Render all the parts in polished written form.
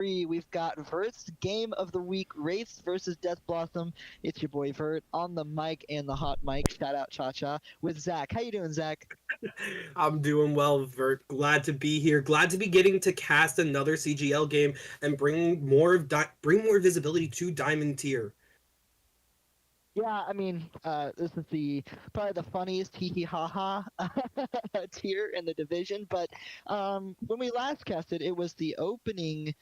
We've got Vert's Game of the Week, Wraiths versus Death Blossom. It's your boy Vert on the mic and the hot mic. Shout out Cha Cha with Zach. How you doing, Zach? I'm doing well, Vert. Glad to be here. Glad to be getting to cast another CGL game and bring more visibility to Diamond Tier. Yeah, I mean, this is the probably the funniest hee hee ha ha tier in the division. But when we last casted, it was the opening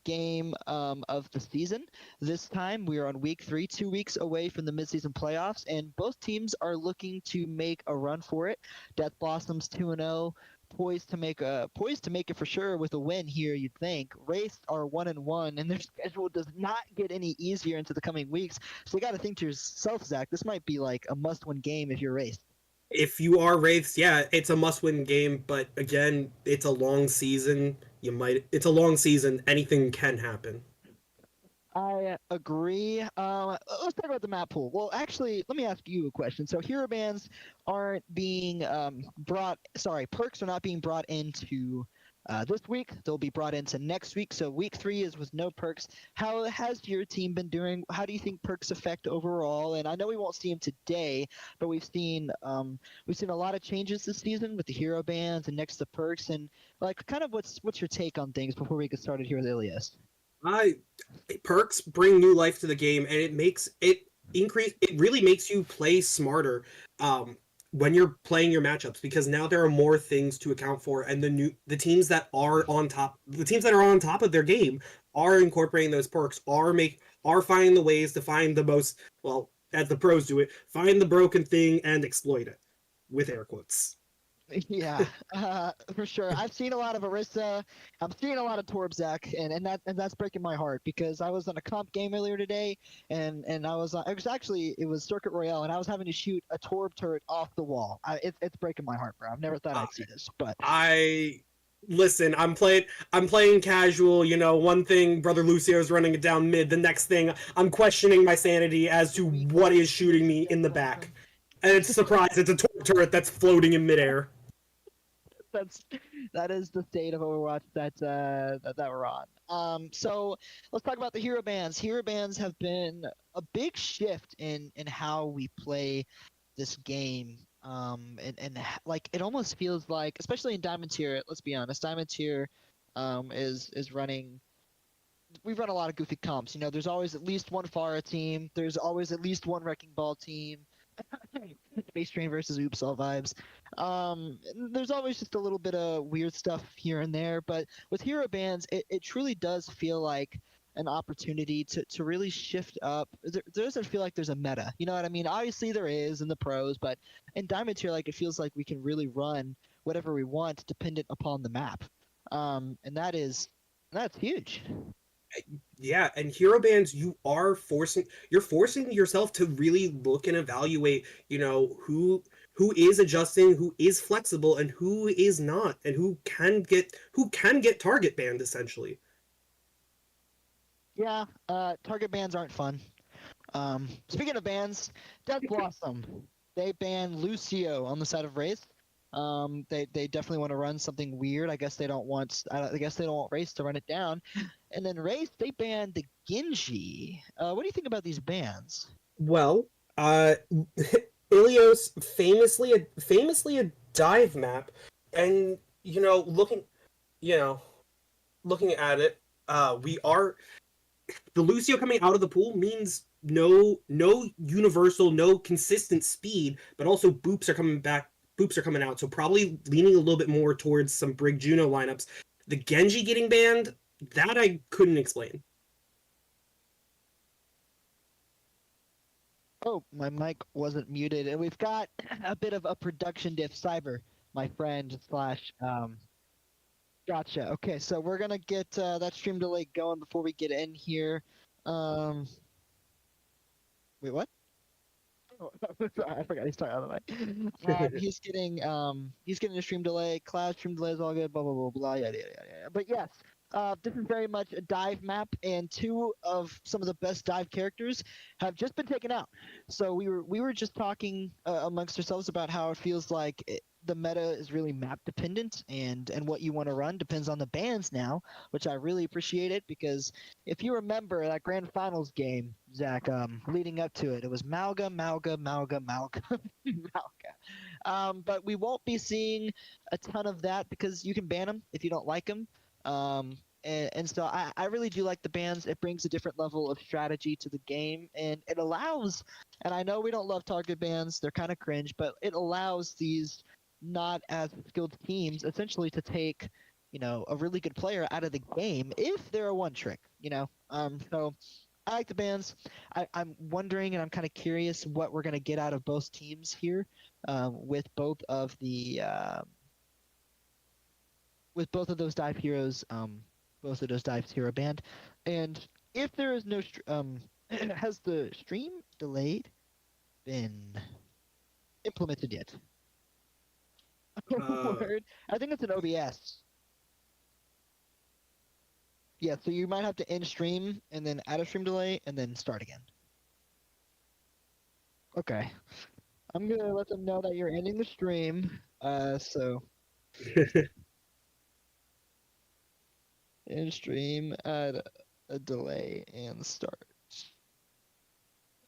game of the season. This time we are on week 3, 2 weeks away from the midseason playoffs, and both teams are looking to make a run for it. Death Blossoms 2-0, poised to make it for sure with a win here. You'd think. Wraiths are 1-1, and their schedule does not get any easier into the coming weeks. So you got to think to yourself, Zach, this might be like a must-win game if you're Wraiths. If you are Wraiths, yeah, it's a must-win game. But again, it's a long season. It's a long season. Anything can happen. I agree. Let's talk about the map pool. Well, actually, let me ask you a question. So, hero bands aren't being perks are not being brought into this week. They'll be brought into next week. So, week 3 is with no perks. How has your team been doing? How do you think perks affect overall? And I know we won't see them today, but we've seen a lot of changes this season with the hero bands and next to perks. And like, kind of what's your take on things before we get started here with Ilias? I Perks bring new life to the game, and it really makes you play smarter when you're playing your matchups, because now there are more things to account for, and the teams that are on top of their game are incorporating those perks, are finding the ways to find the most, well, as the pros do it, find the broken thing and exploit it, with air quotes. Yeah, for sure. I've seen a lot of Arissa. I'm seeing a lot of Torbzak, and that's breaking my heart because I was on a comp game earlier today, and it was Circuit Royale, and I was having to shoot a Torb turret off the wall. It's breaking my heart, bro. I've never thought Uh, I'd see this, but I Listen, I'm playing casual, one thing Brother Lucio's running it down mid, the next thing I'm questioning my sanity as to what is shooting me in the back. And it's a surprise, it's a turret that's floating in midair. that's that is the state of Overwatch that we're on. So let's talk about the hero bands. Hero bands have been a big shift in how we play this game. And like it almost feels like, especially in Diamond Tier, let's be honest, Diamond Tier, is running. We run a lot of goofy comps. There's always at least one Pharah team. There's always at least one Wrecking Ball team. Space Train versus Oops all vibes. There's always just a little bit of weird stuff here and there, but with hero bands, it truly does feel like an opportunity to really shift up. There doesn't feel like there's a meta. You know what I mean? Obviously there is in the pros, but in Diamond Tier, like it feels like we can really run whatever we want dependent upon the map. And that's huge. Yeah, and hero bands, you're forcing yourself to really look and evaluate, who is adjusting, who is flexible, and who is not, and who can get target banned essentially. Yeah, target bans aren't fun. Speaking of bans, Death Blossom. They banned Lucio on the side of Wraith. They definitely want to run something weird. I guess they don't want Wraith to run it down. And then Wraith, they banned the Genji. What do you think about these bans? Well, Ilios famously a dive map, and you know, looking at it, we are the Lucio coming out of the pool means no universal, no consistent speed, but also boops are coming back. Boops are coming out, so probably leaning a little bit more towards some Brig Juno lineups. The Genji getting banned, that I couldn't explain. Oh, my mic wasn't muted, and we've got a bit of a production diff. Cyber, my friend slash Gotcha. Okay, so we're gonna get that stream delay going before we get in here. Um, Wait, what? Oh, sorry, I forgot he's talking out of the mic. He's getting a stream delay. Cloud stream delay is all good. Blah blah blah blah. Yada yada yada. Yada. But yes, this is very much a dive map, and two of some of the best dive characters have just been taken out. So we were just talking amongst ourselves about how it feels like the meta is really map dependent, and what you want to run depends on the bans now, which I really appreciate it because if you remember that grand finals game, Zach, leading up to it, it was Malga, Malga, Malga, Malga, Malga. But we won't be seeing a ton of that because you can ban them if you don't like them. And so I really do like the bans. It brings a different level of strategy to the game, and it allows. And I know we don't love target bans; they're kind of cringe, but it allows these not as skilled teams essentially to take, a really good player out of the game if they're a one trick. So I like the bans. I'm wondering, and I'm kind of curious what we're gonna get out of both teams here, with both of those dive heroes, both of those dives hero banned, and if there is no, has the stream delayed been implemented yet? Uh, Word. I think it's an OBS. Yeah, so you might have to end stream and then add a stream delay and then start again. Okay. I'm gonna let them know that you're ending the stream. So end stream, add a delay and start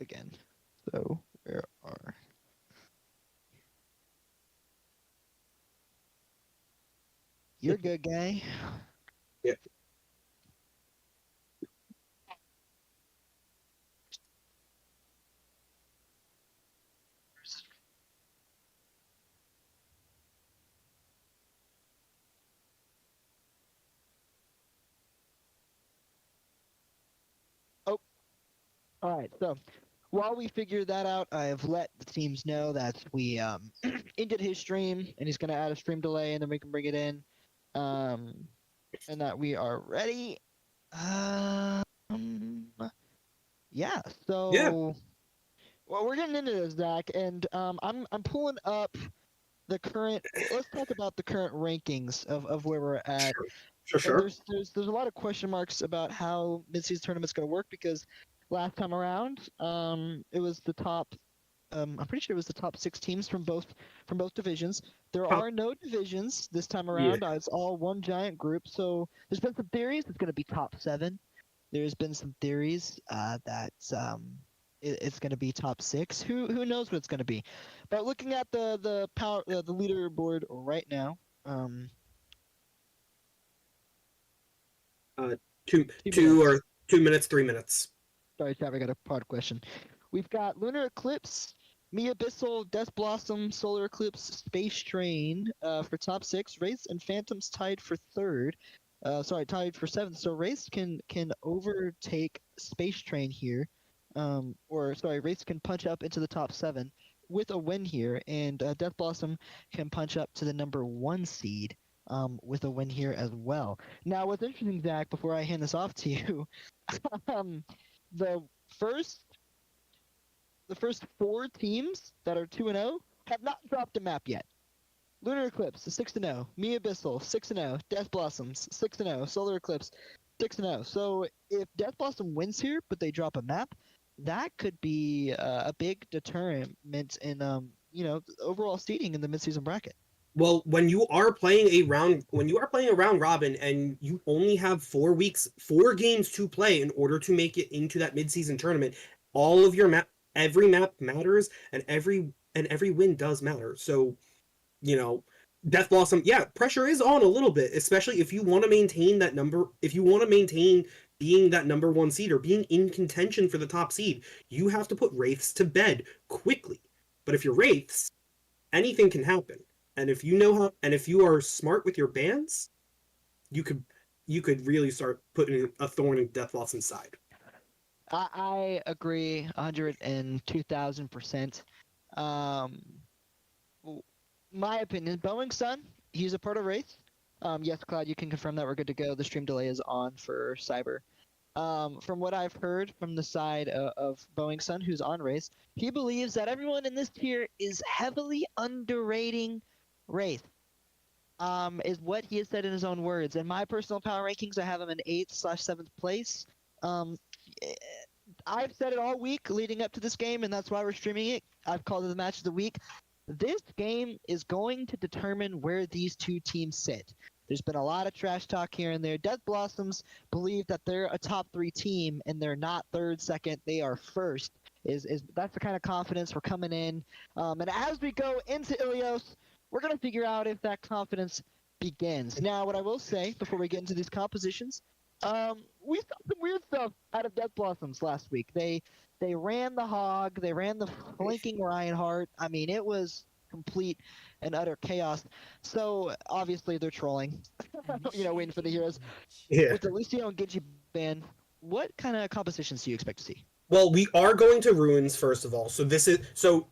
again. So where are you're good, guy. yeah. Oh, all right. So while we figure that out, I have let the teams know that we ended his stream and he's gonna add a stream delay and then we can bring it in. Um, and that we are ready. Um, yeah. Yeah. So, well, we're getting into this, Zach, and I'm pulling up the current. Let's talk about the current rankings of where we're at. Sure. Sure. And Sure. there's a lot of question marks about how mid-season tournament's going to work because last time around, it was the top. I'm pretty sure it was the top six teams from both divisions. There Top. are no divisions this time Yeah. around. It's all one giant group. So there's been some theories it's going to be top seven. There's been some theories that it's going to be top six. Who knows what it's going to be? But looking at the leaderboard right now, um, Uh, two, 2 minutes. 2 minutes, 3 minutes. Sorry, chat. I got a pod question. We've got Lunar Eclipse, Mia Abyssal, Death Blossom, Solar Eclipse, Space Train for top six. Wraiths and Phantoms tied for third. Tied for seventh. So Wraiths can overtake Space Train here, Wraiths can punch up into the top seven with a win here, and Death Blossom can punch up to the number one seed with a win here as well. Now, what's interesting, Zach, before I hand this off to you, um, the first the first four teams that are 2-0 have not dropped a map yet. Lunar Eclipse is 6-0, Me Abyssal 6-0, Death Blossoms 6-0, Solar Eclipse 6-0. So if Death Blossom wins here, but they drop a map, that could be a big deterrent in overall seeding in the midseason bracket. Well, when you are playing a round robin, and you only have 4 weeks, 4 games to play in order to make it into that midseason tournament, all of your map, every map matters, and every win does matter. So, you know, Death Blossom, yeah, pressure is on a little bit, especially if you want to maintain that number. If you want to maintain being that number one seed or being in contention for the top seed, you have to put Wraiths to bed quickly. But if you're Wraiths, anything can happen. And if you know how, and if you are smart with your bans, you could you could really start putting a thorn in Death Blossom's side. I agree 102,000%. Um, my opinion, Boeing Sun, he's a part of Wraith. Yes, Cloud, you can confirm that we're good to go. The stream delay is on for Cyber. From what I've heard from the side of Boeing Sun, who's on Wraith, he believes that everyone in this tier is heavily underrating Wraith. Is what he has said in his own words. In my personal power rankings, I have him in 8th/7th place. Um, I've said it all week leading up to this game, and that's why we're streaming it. I've called it the match of the week. This game is going to determine where these two teams sit. There's been a lot of trash talk here and there. Death Blossoms believe that they're a top 3 team and they're not third, second, they are first. Is that's the kind of confidence we're coming in. And as we go into Ilios, we're gonna figure out if that confidence begins. Now, what I will say before we get into these compositions, we saw some weird stuff out of Death Blossoms last week. They ran the hog, they ran the flanking Reinhardt. I mean, it was complete and utter chaos. So obviously they're trolling, waiting for the heroes. Yeah. With the Lucio and Genji ban, what kind of compositions do you expect to see? Well, we are going to ruins first of all. So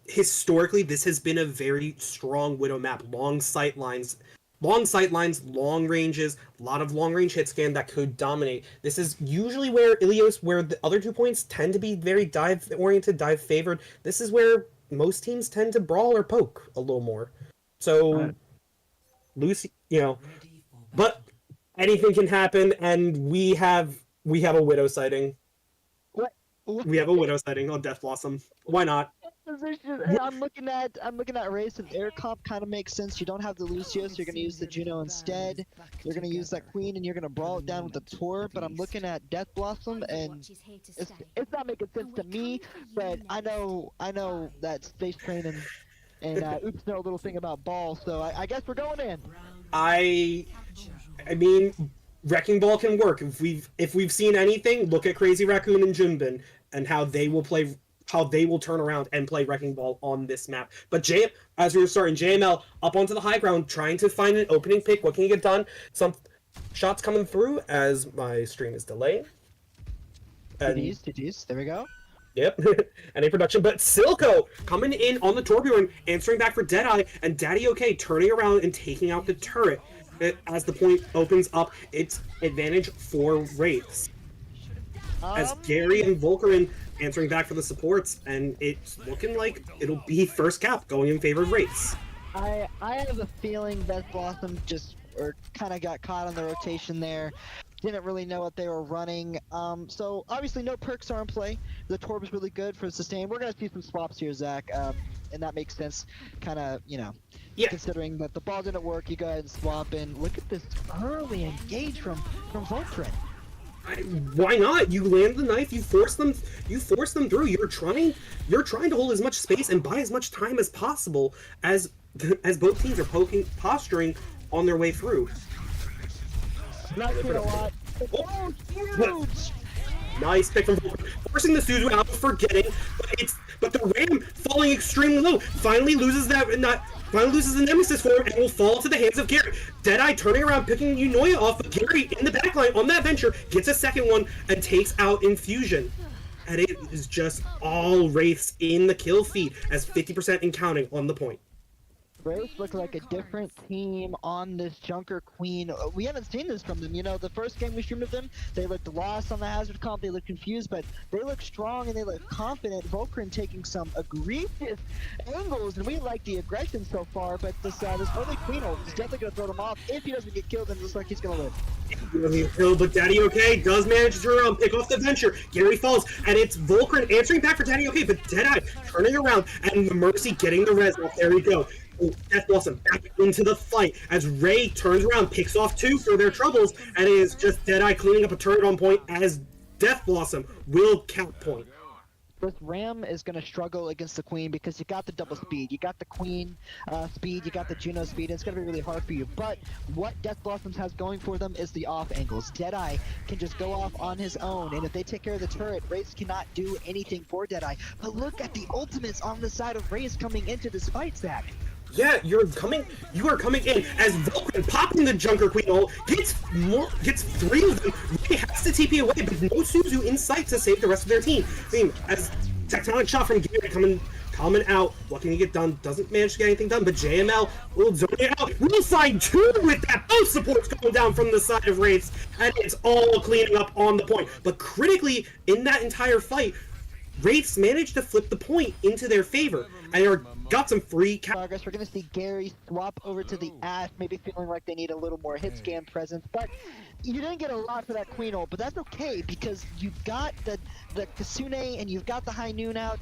historically this has been a very strong Widow map, long sight lines, long ranges, a lot of long range hit scan that could dominate. This is usually where Ilios, where the other 2 points tend to be very dive oriented, dive favored. This is where most teams tend to brawl or poke a little more. So Lucy, but anything can happen, and we have a Widow sighting. What? We have a Widow sighting on Death Blossom. Why not? I'm looking at Wraiths, and air comp kind of makes sense. You don't have the Lucio, so you're gonna use the Juno instead. You're gonna use that Queen, and you're gonna brawl it down with the Tor. But I'm looking at Death Blossom, and it's not making sense to me. But I know that Space Train and Oops know a little thing about ball, so I guess we're going in. I mean, Wrecking Ball can work. If we've seen anything, look at Crazy Raccoon and Junbin and how they will turn around and play Wrecking Ball on this map. But as we were starting, JML up onto the high ground, trying to find an opening pick. What can you get done? Some shots coming through as my stream is delayed. GG's, there we go. Yep, any production, but Silco coming in on the Torbjorn, answering back for Deadeye, and Daddy OK turning around and taking out the turret. As the point opens up, it's advantage for Wraiths. As Gary and Volkerin answering back for the supports, and it's looking like it'll be first cap going in favor of Wraiths. I have a feeling Death Blossom just kind of got caught on the rotation there. Didn't really know what they were running. So obviously no perks are in play. The Torb is really good for sustain. We're gonna see some swaps here, Zach, and that makes sense. Kind of, considering that the ball didn't work, you go ahead and swap in. Look at this early engage from Voltron. Why not? You land the knife. You force them through. You're trying to hold as much space and buy as much time as possible as both teams are posturing on their way through. Not doing a lot. Oh, huge! Nice pick from Volker. Forcing the Suzu out, forgetting, but the Ram falling extremely low. Finally loses the Nemesis form and will fall to the hands of Gary. Deadeye turning around, picking Unoya off, but Gary in the backline on that venture gets a second one and takes out Infusion. And it is just all Wraiths in the kill feed as 50% and counting on the point. Wraiths look like a different team on this Junker Queen. We haven't seen this from them. The first game we streamed of them, they looked lost on the hazard comp, they looked confused, but they look strong and they look confident. Volkerin taking some egregious angles, and we like the aggression so far, but this early Queen ult is definitely going to throw them off. If he doesn't get killed, then it looks like he's going to live. But Daddy OK does manage to pick off the venture. Gary falls, and it's Volkerin answering back for Daddy OK, but Deadeye turning around, and the Mercy getting the res off. There we go. Death Blossom back into the fight as Ray turns around, picks off 2 for their troubles, and it is just Deadeye cleaning up a turret on point as Death Blossom will count point. This Ram is going to struggle against the Queen because you got the double speed. You got the Queen speed, you got the Juno speed, and it's going to be really hard for you. But what Death Blossoms has going for them is the off angles. Deadeye can just go off on his own, and if they take care of the turret, Wraiths cannot do anything for Deadeye. But look at the ultimates on the side of Wraiths coming into this fight, Zach. Yeah, you are coming in as Volkerin popping the Junker Queen ult, gets 3 of them. He has to TP away, but no Suzu in sight to save the rest of their team. I mean, as tectonic shot from Gary coming out, what can he get done? Doesn't manage to get anything done, but JML will zone it out. We'll find 2 with that. Both supports going down from the side of Wraiths, and it's all cleaning up on the point. But critically, in that entire fight, Wraiths managed to flip the point into their favor, and got some free progress. We're going to see Gary swap over to the Ash, maybe feeling like they need a little more hit scan presence, but you didn't get a lot for that Queen ult, but that's okay, because you've got the Kasune and you've got the High Noon out.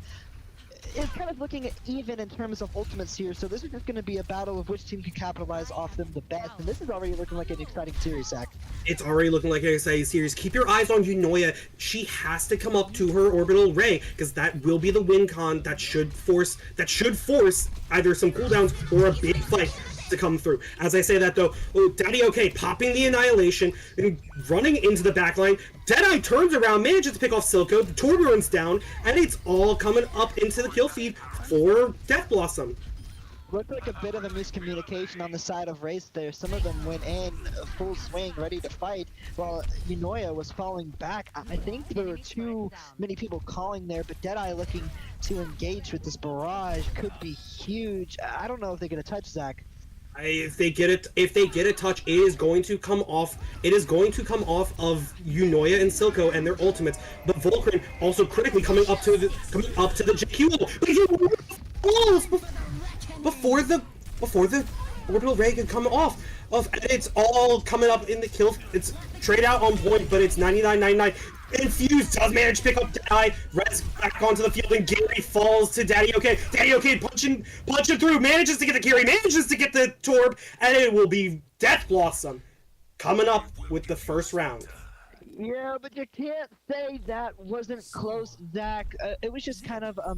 it's kind of looking even in terms of ultimates here. So this is just going to be a battle of which team can capitalize off them the best. And this is already looking like an exciting series, Zach. It's already looking like an exciting series. Keep your eyes on Yunoya. She has to come up to her orbital ray because that will be the win con that should force either some cooldowns or a big fight to come through. As I say that though, Daddy OK popping the Annihilation and running into the backline. Deadeye turns around, manages to pick off Silco, the Torb runs down, and it's all coming up into the kill feed for Death Blossom. Looked like a bit of a miscommunication on the side of Wraiths there. Some of them went in full swing, ready to fight, while Yunoya was falling back. I think there were too many people calling there, but Deadeye looking to engage with this barrage could be huge. I don't know if they're going to touch Zach. If they get a touch, it is going to come off. It is going to come off of Yunoya and Silco and their ultimates. But Volcrin also critically coming up to the JQ. But Yunoya falls before the orbital ray can come off. And it's all coming up in the kill. It's trade out on point, but it's 99.99. Infused does manage to pick up Deadeye. Rez back onto the field, and Gary falls to Daddy OK. Daddy OK punching through, manages to get the Gary, manages to get the Torb, and it will be Death Blossom coming up with the first round. Yeah, but you can't say that wasn't close, Zach. It was just kind of a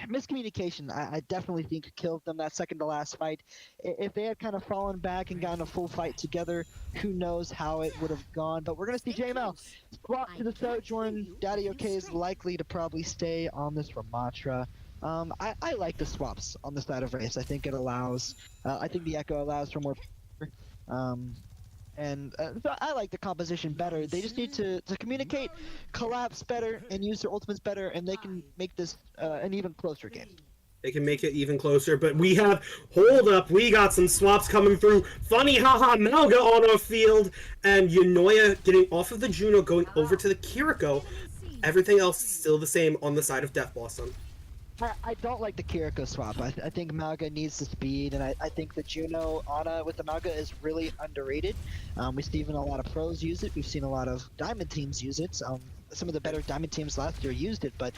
miscommunication. I definitely think killed them that second to last fight. If they had kind of fallen back and gotten a full fight together, who knows how it would have gone. But we're going to see JML swap to the Sojourn. Daddy OK is likely to probably stay on this Ramatra. I like the swaps on the side of Wraiths. I think it allows, I think the Echo allows for more so I like the composition better. They just need to communicate, collapse better, and use their ultimates better, and they can make this an even closer game. They can make it even closer, but we got some swaps coming through. Funny haha Malga on our field, and Yunoya getting off of the Juno, going over to the Kiriko. Everything else still the same on the side of Death Blossom. I don't like the Kiriko swap. I think Malga needs the speed, and I think the Juno Ana with the Malga is really underrated. We've seen a lot of pros use it. We've seen a lot of Diamond teams use it. Some of the better Diamond teams last year used it, but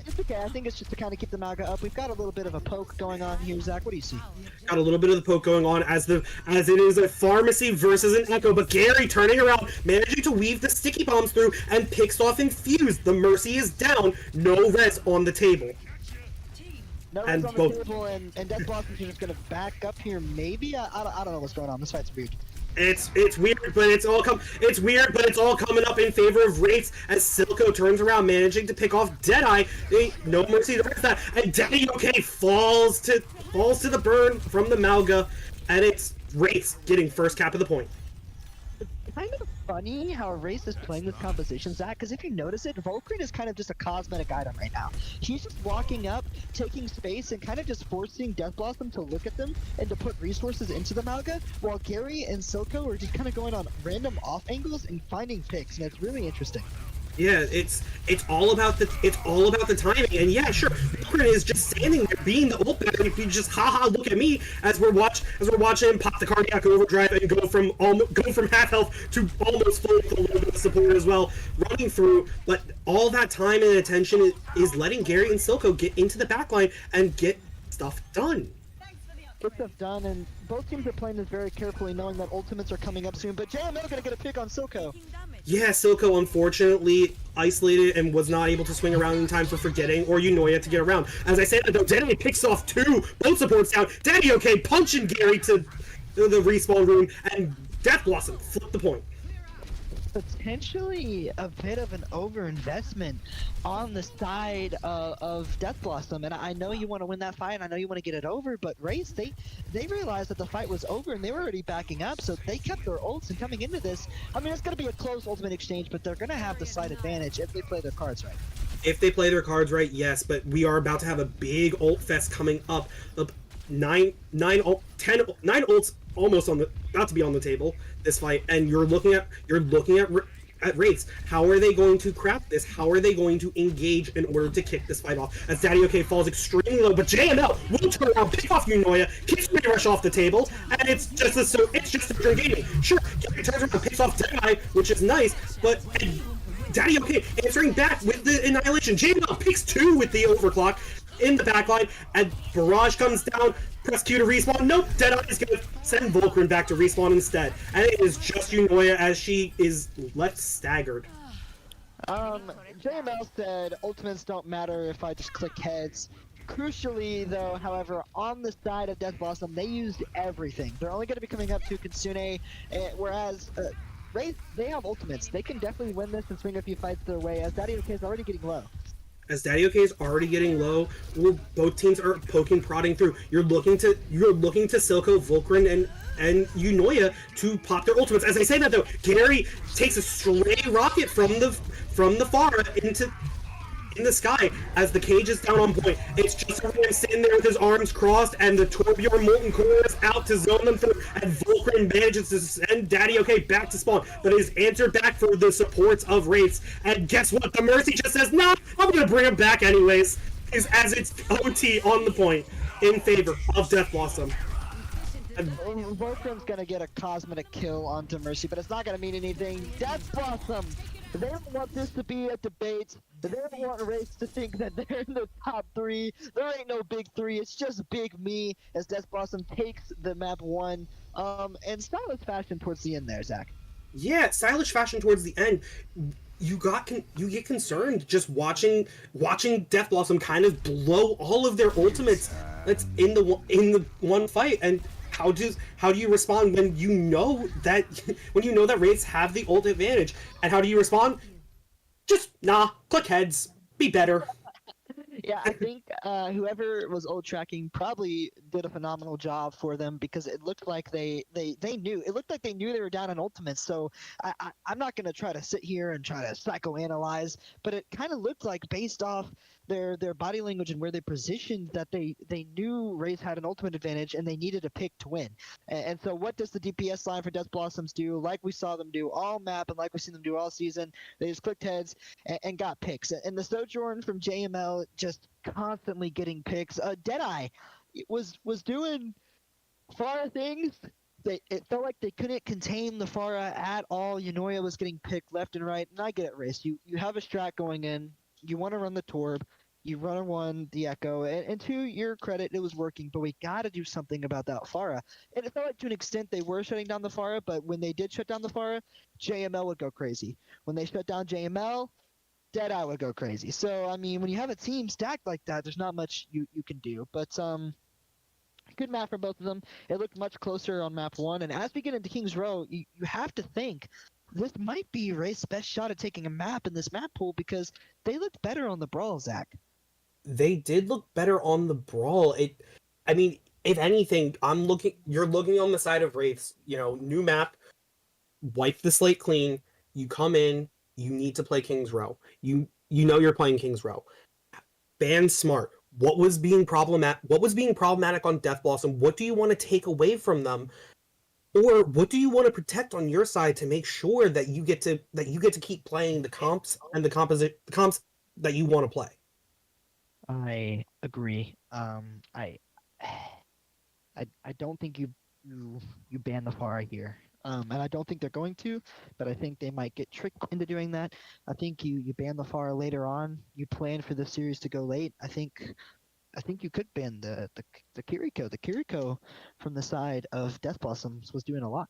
it's okay. I think it's just to kind of keep the Malga up. We've got a little bit of a poke going on here, Zach. What do you see? Got a little bit of the poke going on as it is a Pharmacy versus an Echo, but Gary turning around, managing to weave the sticky bombs through, and picks off Infused. The Mercy is down. No res on the table. No one's on the table, and Death Blossom is just going to back up here, maybe? I don't know what's going on. This fight's weird. It's weird, but it's all coming up in favor of Wraiths as Silco turns around, managing to pick off Deadeye. No mercy to that, and Daddy OK falls to the burn from the Malga, and it's Wraiths getting first cap of the point. It's kind of funny how Wraiths is playing this composition, Zach, because if you notice it, Volcrin is kind of just a cosmetic item right now. He's just walking up, taking space, and kind of just forcing Death Blossom to look at them and to put resources into the Malga, while Gary and Silco are just kind of going on random off angles and finding picks, and it's really interesting. Yeah, it's all about the timing, and yeah, sure, Volcrin is just standing there being the ult battery. If you just look at me as we're watching him pop the cardiac overdrive and go from half health to almost full with a little bit of support as well, running through. But all that time and attention is letting Gary and Silco get into the backline and get stuff done. Get stuff done, and both teams are playing this very carefully, knowing that ultimates are coming up soon. But JML gonna get a pick on Silco. Yeah, Silco unfortunately isolated and was not able to swing around in time for Forgetting or Yunoya to get around. As I said, though, Daddy picks off both supports down. Daddy OK punching Gary to the respawn room, and Death Blossom flipped the point. Potentially a bit of an overinvestment on the side of Death Blossom, and I know you want to win that fight, and I know you want to get it over, but Wraiths, they realized that the fight was over and they were already backing up, so they kept their ults, and coming into this, I mean, it's going to be a close ultimate exchange, but they're going to have the slight advantage if they play their cards right. If they play their cards right, yes, but we are about to have a big ult fest coming up. 9 ults almost about to be on the table this fight, and you're looking at Wraiths. How are they going to craft this? How are they going to engage in order to kick this fight off? As Daddy OK falls extremely low, but JML will turn around, pick off Yunoya, kicks Free Rush off the table, and it's just a turn gaming. Sure, Gary turns around, picks off Deadeye, which is nice, but Daddy okay answering back with the Annihilation. JML picks 2 with the overclock in the backline, and Barrage comes down, press Q to respawn. Nope, Deadeye is going to send Volkrin back to respawn instead. And it is just Unoya as she is left staggered. JML said ultimates don't matter if I just click heads. Crucially, though, however, on the side of Death Blossom, they used everything. They're only going to be coming up to Kitsune, whereas Wraiths, they have ultimates. They can definitely win this and swing a few fights their way, as Daddy OK is already getting low. As Daddy OK is already getting low, both teams are poking, prodding through. You're looking to Silco, Volkrin, and Unoya to pop their ultimates. As I say that though, Gary takes a stray rocket from the Pharah into in the sky as the cage is down on point. It's just him sitting there with his arms crossed, and the Torbjorn Molten Core is out to zone them through, and Volkrin manages to send Daddy OK back to spawn, but is answered back for the supports of Wraiths. And guess what? The Mercy just says, nah, I'm gonna bring him back anyways, as it's OT on the point in favor of Death Blossom. Volkrin's gonna get a cosmetic kill onto Mercy, but it's not gonna mean anything. Death Blossom! They don't want this to be a debate. They don't want Wraiths to think that they're in the top 3. There ain't no big 3. It's just big me as Death Blossom takes the map 1. And stylish fashion towards the end there, Zach. Yeah, stylish fashion towards the end. You get concerned just watching Death Blossom kind of blow all of their ultimates that's in the one fight. And how do you respond when you know that Wraiths have the ult advantage? And how do you respond? Just nah, click heads, be better. Yeah, I think whoever was ult tracking probably did a phenomenal job for them, because it looked like they knew. It looked like they knew they were down in ultimates. So I'm not gonna try to sit here and try to psychoanalyze, but it kind of looked like, based off their body language and where they positioned, that they knew Wraiths had an ultimate advantage and they needed a pick to win. And so what does the DPS line for Death Blossoms do? Like we saw them do all map and like we've seen them do all season, they just clicked heads and got picks. And the Sojourn from JML just constantly getting picks. Deadeye was doing Pharah things. It felt like they couldn't contain the Pharah at all. Unoya was getting picked left and right. And I get it, Race. You have a strat going in. You want to run the Torb. You run one, the Echo. And to your credit, it was working. But we got to do something about that Pharah. And it felt like, to an extent, they were shutting down the Pharah. But when they did shut down the Pharah, JML would go crazy. When they shut down JML, Deadeye would go crazy. So, I mean, when you have a team stacked like that, there's not much you can do. But good map for both of them. It looked much closer on map 1. And as we get into King's Row, you have to think this might be Wraith's best shot at taking a map in this map pool, because they looked better on the Brawl, Zach. They did look better on the Brawl. I mean, if anything, you're looking on the side of Wraiths. New map, wipe the slate clean. You come in, you need to play King's Row. You know you're playing King's Row. Ban smart. What was being problematic on Death Blossom? What do you want to take away from them? Or what do you want to protect on your side to make sure that you get to keep playing the comps and the comps that you want to play? I agree. I don't think you ban the Pharah here. And I don't think they're going to, but I think they might get tricked into doing that. I think you ban the Pharah later on. You plan for the series to go late. I think you could ban the Kiriko. The Kiriko from the side of Death Blossoms was doing a lot.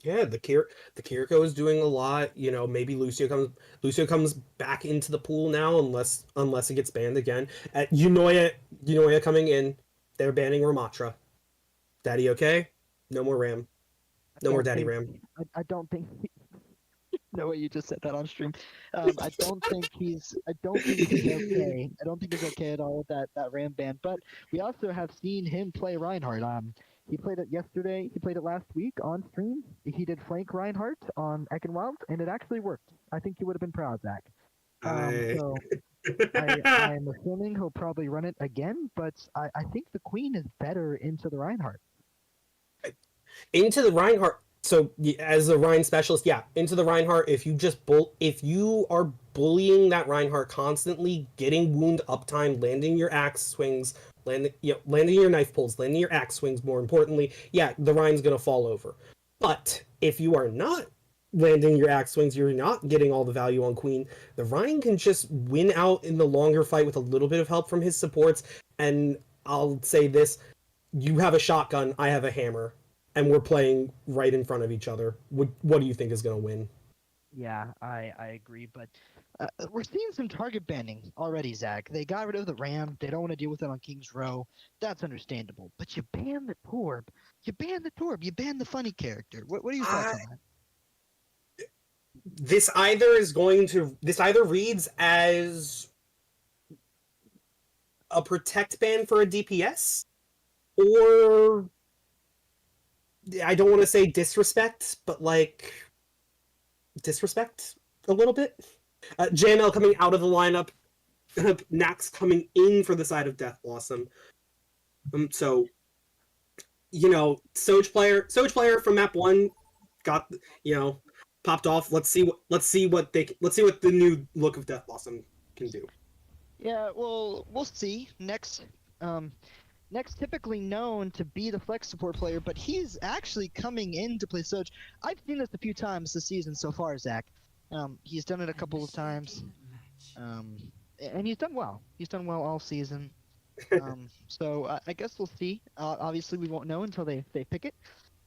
Yeah, the Kiriko is doing a lot. Maybe Lucio comes back into the pool now, unless it gets banned again. At Unoya coming in, they're banning Ramatra. Daddy okay? No more Ram. No more Daddy Ram. I don't think. No way you just said that on stream. I don't think he's okay. I don't think he's okay at all with that Ram ban. But we also have seen him play Reinhardt. He played it yesterday. He played it last week on stream. He did flank Reinhardt on Ekenwild, and it actually worked. I think you would have been proud, Zach. So I'm assuming he'll probably run it again, but I think the Queen is better into the Reinhardt. Into the Reinhardt. So as a Rein specialist, yeah, into the Reinhardt. If you are bullying that Reinhardt constantly, getting wound uptime, landing your axe swings, landing your knife pulls, landing your axe swings, more importantly, yeah, the Rein's gonna fall over. But if you are not landing your axe swings, you're not getting all the value on Queen. The Ryan can just win out in the longer fight with a little bit of help from his supports. And I'll say this, you have a shotgun, I have a hammer, and we're playing right in front of each other. What do you think is going to win? Yeah, I agree, but we're seeing some target banning already, Zach. They got rid of the Ram. They don't want to deal with it on King's Row. That's understandable. But you ban the Torb. You ban the Torb. You ban the funny character. What are your thoughts on that? This either reads as a protect ban for a DPS, or I don't want to say disrespect, but like disrespect a little bit. JML coming out of the lineup, Nax coming in for the side of Death Blossom. So, Soj player from map 1 got, popped off. Let's see what the new look of Death Blossom can do. Yeah, well, we'll see. Next typically known to be the flex support player, but he's actually coming in to play Soj. I've seen this a few times this season so far, Zach. He's done it a couple of times, and he's done well. He's done well all season. So I guess we'll see. Obviously, we won't know until they pick it.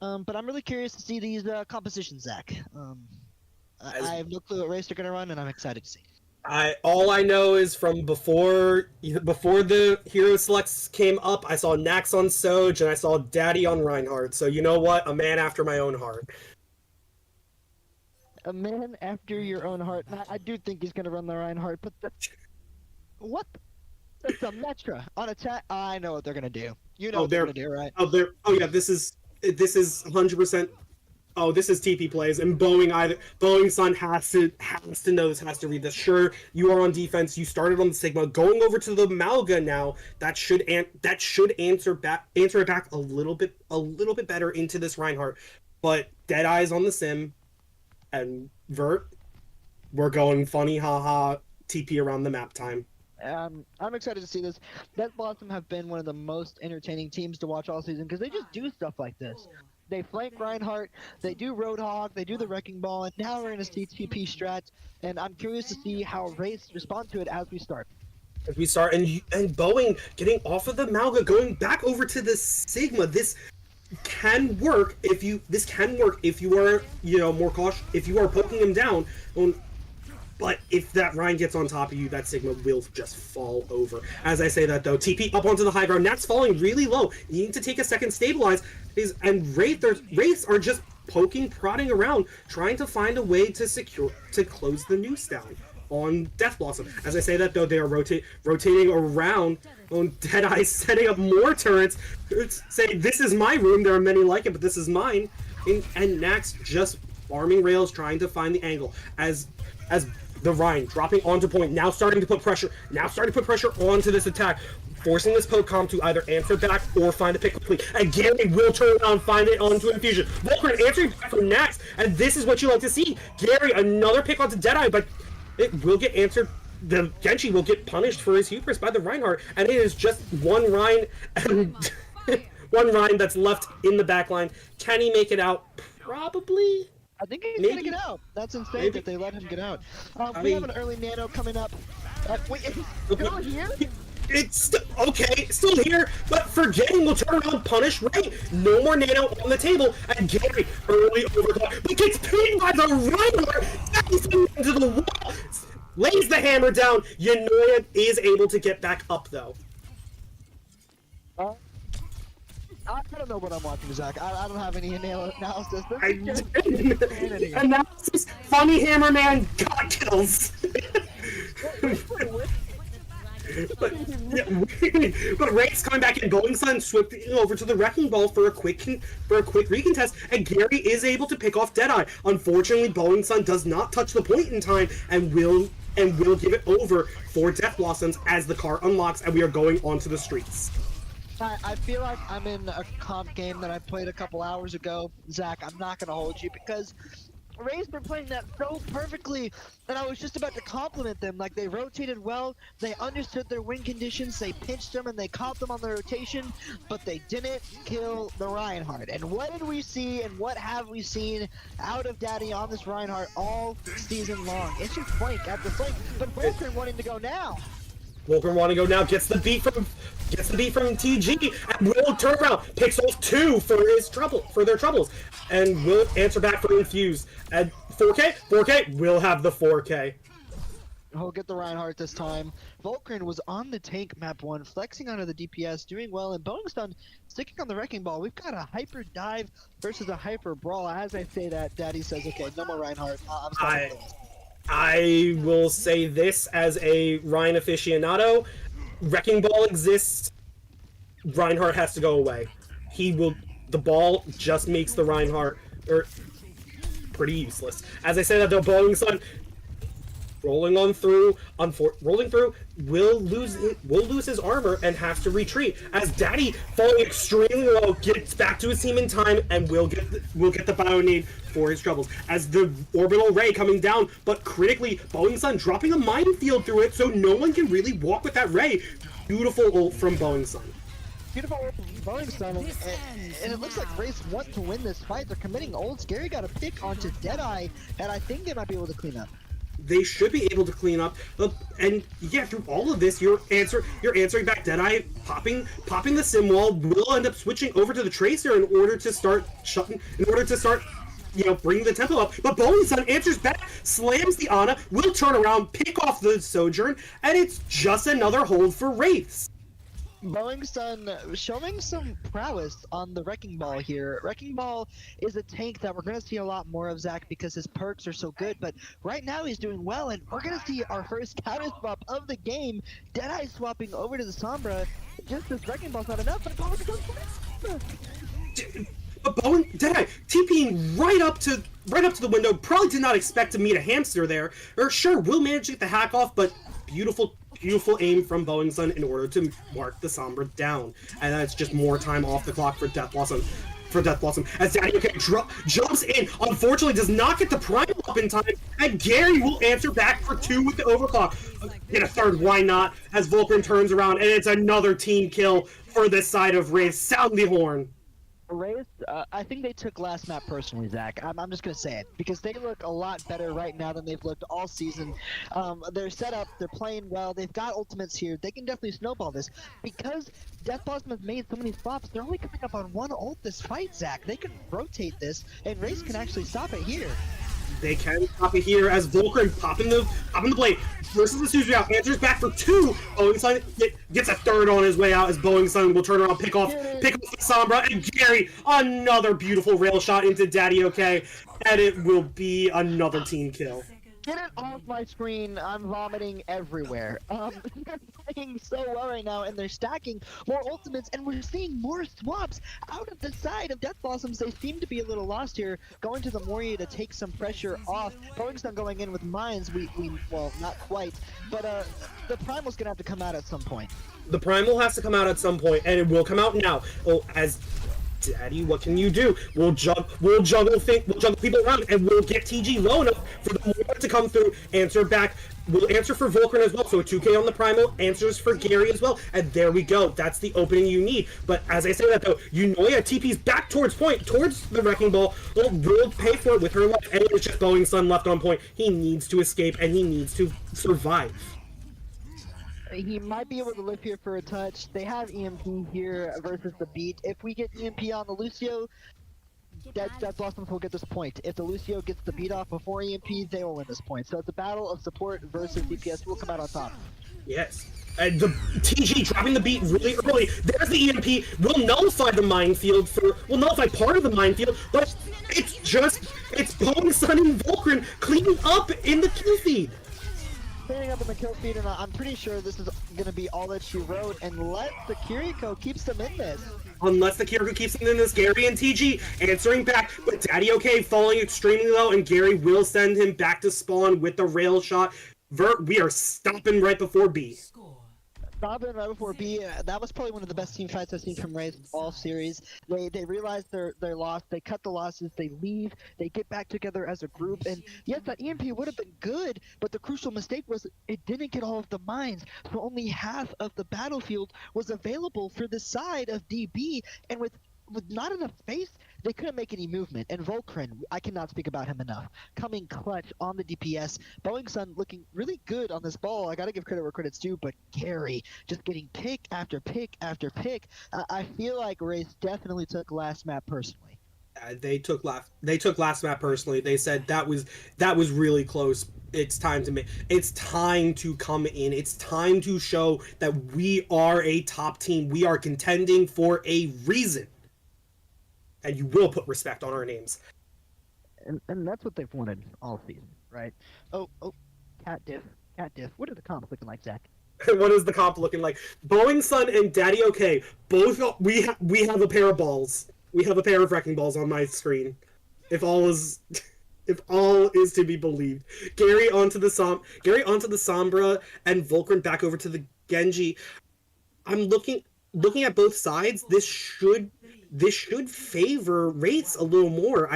But I'm really curious to see these compositions, Zach. I have no clue what race they're going to run, and I'm excited to see. All I know is from before the hero selects came up, I saw Nax on Soj and I saw Daddy on Reinhardt. So you know what? A man after my own heart. A man after your own heart. I do think he's going to run the Reinhardt, but what? That's a Metra on attack. I know what they're going to do. You know what they're going to do, right? This is 100%. Oh, this is TP plays, and Boeing Sun has to know this, has to read this. Sure, you are on defense. You started on the Sigma, going over to the Malga now. That should answer it back a little bit better into this Reinhardt. But Deadeye's on the sim, and Vert, we're going funny, haha, TP around the map time. I'm excited to see this. Death Blossom have been one of the most entertaining teams to watch all season because they just do stuff like this. They flank Reinhardt, they do Roadhog, they do the Wrecking Ball, and now we're in a CTP strat, and I'm curious to see how Wraiths respond to it as we start. And Boeing getting off of the Malga, going back over to the Sigma. This can work if you are, more cautious, if you are poking him down. But if that Ryan gets on top of you, that Sigma will just fall over. As I say that, though, TP up onto the high ground. Nat's falling really low. You need to take a second, stabilize. And Wraiths are just poking, prodding around, trying to find a way to close the noose down on Death Blossom. As I say that, though, they are rotating around on Deadeye, setting up more turrets. Say, this is my room. There are many like it, but this is mine. And Nax just farming rails, trying to find the angle. As the Rhine dropping onto point, now starting to put pressure onto this attack, forcing this Pokemon to either answer back or find a pick quickly. Again, they will turn around, find it onto Infusion. Volkran answering back from Nax, and this is what you like to see. Gary, another pick onto Deadeye, but it will get answered. The Genji will get punished for his hubris by the Reinhardt, and it is just one Rhine and one Rhine that's left in the backline. Can he make it out? Probably. I think he's going to get out. That's insane that they let him get out. We have an early nano coming up. Wait, is he still here? It's still here, but forgetting will turn around, punish, right? No more nano on the table, and Gary early overclock, but gets pinned by the Reinhardt, sends him into the wall, lays the hammer down. Yanoya is able to get back up, though. I don't know what I'm watching, Zach. I don't have any analysis. Analysis, funny hammer man, got kills. But Wraiths coming back in, Boeing Sun sweeping over to the Wrecking Ball for a quick recontest, and Gary is able to pick off Deadeye. Unfortunately, Boeing Sun does not touch the point in time and will give it over for Death Blossoms as the car unlocks and we are going onto the streets. I feel like I'm in a comp game that I played a couple hours ago. Zach, I'm not going to hold you because Wraiths were playing that so perfectly, and I was just about to compliment them. Like, they rotated well, they understood their win conditions, they pinched them, and they caught them on the rotation, but they didn't kill the Reinhardt. And what did we see, and what have we seen out of Daddy on this Reinhardt all season long? It's just flank after flank, but Vulcan wanting to go now. Vulcan wanting to go now, gets the beat from TG, and will turn around, picks off 2 for their troubles, and will answer back for Infuse. And 4K will have the 4K. He'll get the Reinhardt this time. Vulcan was on the tank map 1, flexing onto the DPS, doing well, and Bowingstone sticking on the Wrecking Ball. We've got a hyper dive versus a hyper brawl. As I say that, Daddy says, okay, no more Reinhardt. I'm sorry. I will say this as a Ryan aficionado. Wrecking Ball exists. Reinhardt has to go away. The ball just makes the Reinhardt pretty useless. As I say that, though, Bowingstone rolling through, will lose his armor and have to retreat. As Daddy, falling extremely low, gets back to his team in time and will get the bio nade for his troubles. As the orbital ray coming down, but critically, Bowingstone dropping a minefield through it, so no one can really walk with that ray. Beautiful ult from Bowingstone. Beautiful ult from Bowingstone, and it looks like Wraiths want to win this fight. They're committing ults. Gary got a pick onto Deadeye, and I think they might be able to clean up. They should be able to clean up, and yeah, through all of this, you're answering back. Deadeye popping the sim wall, will end up switching over to the Tracer in order to start bringing the tempo up. But Bowingstone answers back, slams the Ana, will turn around, pick off the Sojourn, and it's just another hold for Wraiths. Bowingstone showing some prowess on the Wrecking Ball here. Wrecking Ball is a tank that we're going to see a lot more of, Zach, because his perks are so good, but right now he's doing well, and we're going to see our first counter swap of the game. Deadeye swapping over to the Sombra. Just this Wrecking Ball's not enough, but Deadeye TPing right up to the window. Probably did not expect to meet a hamster there. Or sure, will manage to get the hack off, but beautiful aim from Bowingstone in order to mark the Sombra down. And that's just more time off the clock for Death Blossom. As Daddy jumps in, unfortunately does not get the primal up in time, and Gary will answer back for 2 with the overclock. Get a third, why not? As Vulcan turns around, and it's another team kill for this side of Wraiths. Sound the horn. Wraiths, I think they took last map personally, Zach. I'm just going to say it, because they look a lot better right now than they've looked all season. They're set up, they're playing well, they've got ultimates here, they can definitely snowball this. Because Death Blossom has made so many swaps, they're only coming up on 1 ult this fight, Zach. They can rotate this, and Wraiths can actually stop it here. They can stop it here as Vulcan popping the blade versus the Suzu out, answers back for 2. Bowingstone gets a third on his way out as Bowingstone will turn around, pick off the Sombra, and Gary, another beautiful rail shot into Daddy OK, and it will be another team kill. Get it off my screen, I'm vomiting everywhere. They're playing so well right now, and they're stacking more ultimates, and we're seeing more swaps out of the side of Death Blossoms. They seem to be a little lost here, going to the Moria to take some pressure off. Bowingstone going in with mines, well, not quite, but the Primal's gonna have to come out at some point. The Primal has to come out at some point, and it will come out now. As Daddy, what can you do? We'll juggle people around, and we'll get TG low enough for the Moira to come through, answer back. We'll answer for Vulcan as well, so a 2K on the Primal, answers for Gary as well, and there we go. That's the opening you need. But as I say that though, Unoya TP's back towards the Wrecking Ball, will pay for it with her life, and it's just Bowingstone left on point. He needs to escape, and he needs to survive. He might be able to live here for a touch. They have EMP here versus the beat. If we get EMP on the Lucio, Death Blossoms will get this point. If the Lucio gets the beat off before EMP, they will win this point. So it's a battle of support versus DPS. We'll come out on top. Yes. And the TG dropping the beat really early. There's the EMP. Will nullify the minefield will nullify part of the minefield, but it's Bowingstone and Vulcan cleaning up in the kill feed. Cleaning up in the kill feed, and I'm pretty sure this is going to be all that she wrote, unless the Kiriko keeps them in this. Unless the Kiriko keeps them in this, Gary and TG answering back, but Daddy OK falling extremely low, and Gary will send him back to spawn with the rail shot. We are stopping right before B. Robin right before B, that was probably one of the best team fights I've seen from Wraiths all series. They realize they're lost, they cut the losses, they leave, they get back together as a group, and yes, that EMP would have been good, but the crucial mistake was it didn't get all of the mines, so only half of the battlefield was available for the side of DB, and with not enough space, they couldn't make any movement. And Volkrin, I cannot speak about him enough. Coming clutch on the DPS. Boeing Sun looking really good on this ball. I got to give credit where credit's due, but Gary just getting pick after pick after pick. I feel like Wraith definitely took last map personally. They took last map personally. They said that was really close. It's time to come in. It's time to show that we are a top team. We are contending for a reason. And you will put respect on our names. And that's what they've wanted all season, right? Oh, cat diff. What are the comps looking like, Zach? What is the comp looking like? Boeing Sun and Daddy OK, both we have a pair of balls. We have a pair of wrecking balls on my screen. If all is to be believed. Gary onto the Sombra, and Volkrin back over to the Genji. I'm looking at both sides. This should favor Wraiths a little more.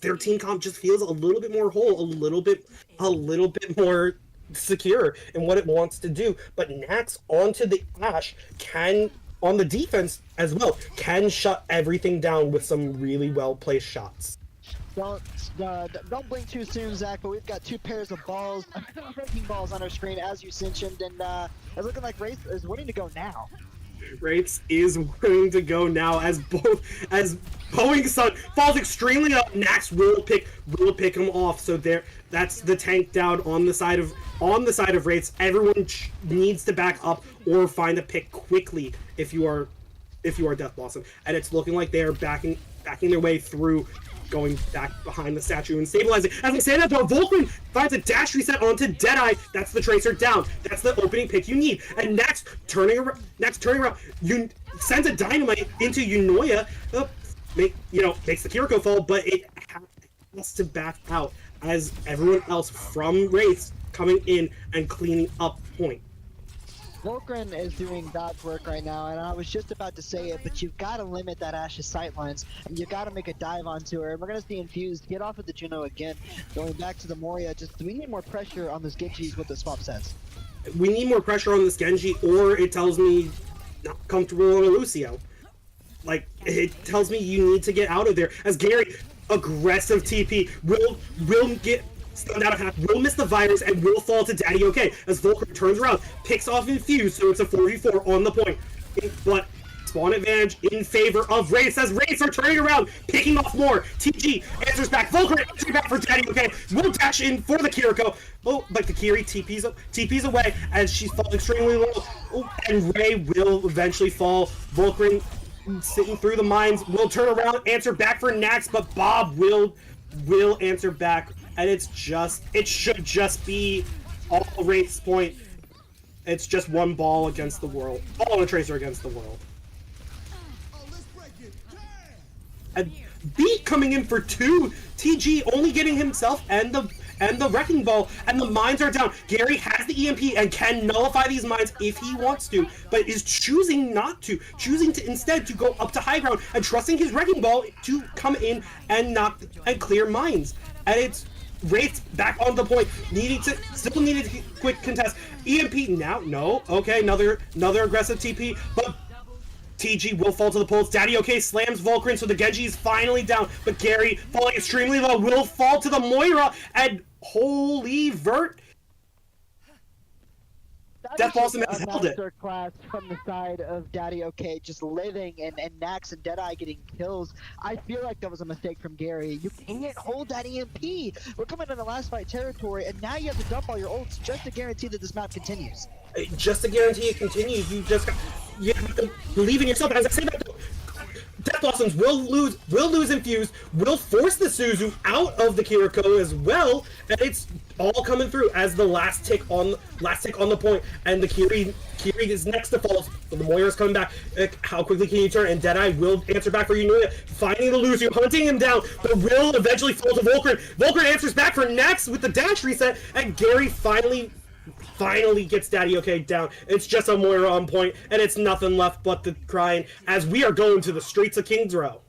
Their team comp just feels a little bit more whole, a little bit more secure in what it wants to do. But Nax onto the Ashe can, on the defense as well, can shut everything down with some really well placed shots. Don't blink too soon, Zach, but we've got two pairs of balls, breaking balls on our screen, as you mentioned, and it's looking like Wraith is wanting to go now. Wraiths is willing to go now as Boeing Sun falls extremely up. Nax will pick him off. So that's the tank down on the side of Wraiths. Everyone needs to back up or find a pick quickly if you are Death Blossom. And it's looking like they are backing their way through, going back behind the statue and stabilizing. As I say that though, Volkrin finds a dash reset onto Deadeye. That's the Tracer down. That's the opening pick you need. And Nax turning around, you sends a dynamite into Yunoya. Makes the Kiriko fall, but it has to back out as everyone else from Wraiths coming in and cleaning up point. Volkrin is doing God's work right now, and I was just about to say it, but you've got to limit that Ashe's sightlines, and you've got to make a dive onto her. And we're going to see Infused get off of the Juno again, going back to the Moria. We need more pressure on this Genji is what the swap says. We need more pressure on this Genji, or it tells me not comfortable on a Lucio. Like, it tells me you need to get out of there. As Gary, aggressive TP, will get stunned out of half, will miss the virus, and will fall to Daddy OK. As Volkrin turns around, picks off Infuse, so it's a 4v4 on the point. But spawn advantage in favor of Wraiths, as Wraiths are turning around, picking off more. TG answers back. Volkrin answers back for Daddy OK. Will dash in for the Kiriko. Oh, but the Kiri TP's away as she falls extremely low. Oh, and Ray will eventually fall. Volkrin sitting through the mines will turn around, answer back for Nax, but Bob will answer back. And it should just be all Wraiths point. It's just one ball against the world. All on a Tracer against the world. And Beat coming in for 2. TG only getting himself and the Wrecking Ball, and the mines are down. Gary has the EMP and can nullify these mines if he wants to, but is choosing not to. Choosing to instead to go up to high ground and trusting his Wrecking Ball to come in and clear mines. And it's Wraiths back on the point, still needed to quick contest. EMP now, no, okay, another aggressive TP, but TG will fall to the poles. Daddy OK slams Volkrin, so the Genji is finally down, but Gary, falling extremely low, will fall to the Moira, and holy vert, Death Blossom has held it. Class from the side of Daddy OK just living, and Nax and Deadeye getting kills. I feel like that was a mistake from Gary. You can't hold that EMP. We're coming into last fight territory, and now you have to dump all your ults just to guarantee that this map continues. Just to guarantee it continues, you have to believe in yourself. As I say that, Death Blossoms will lose Infuse, will force the Suzu out of the Kiriko as well, and it's all coming through as the last tick on the point, and the Kiri is next to fall, so the Moira's coming back. How quickly can you turn? And Deadeye will answer back for Yunoya, finding the Lucio, hunting him down, but will eventually fall to Volkrin. Volkrin answers back for Nax with the dash reset, and Gary finally finally gets Daddy OK down. It's just a Moira on point, and it's nothing left but the crying as we are going to the streets of Kings Row.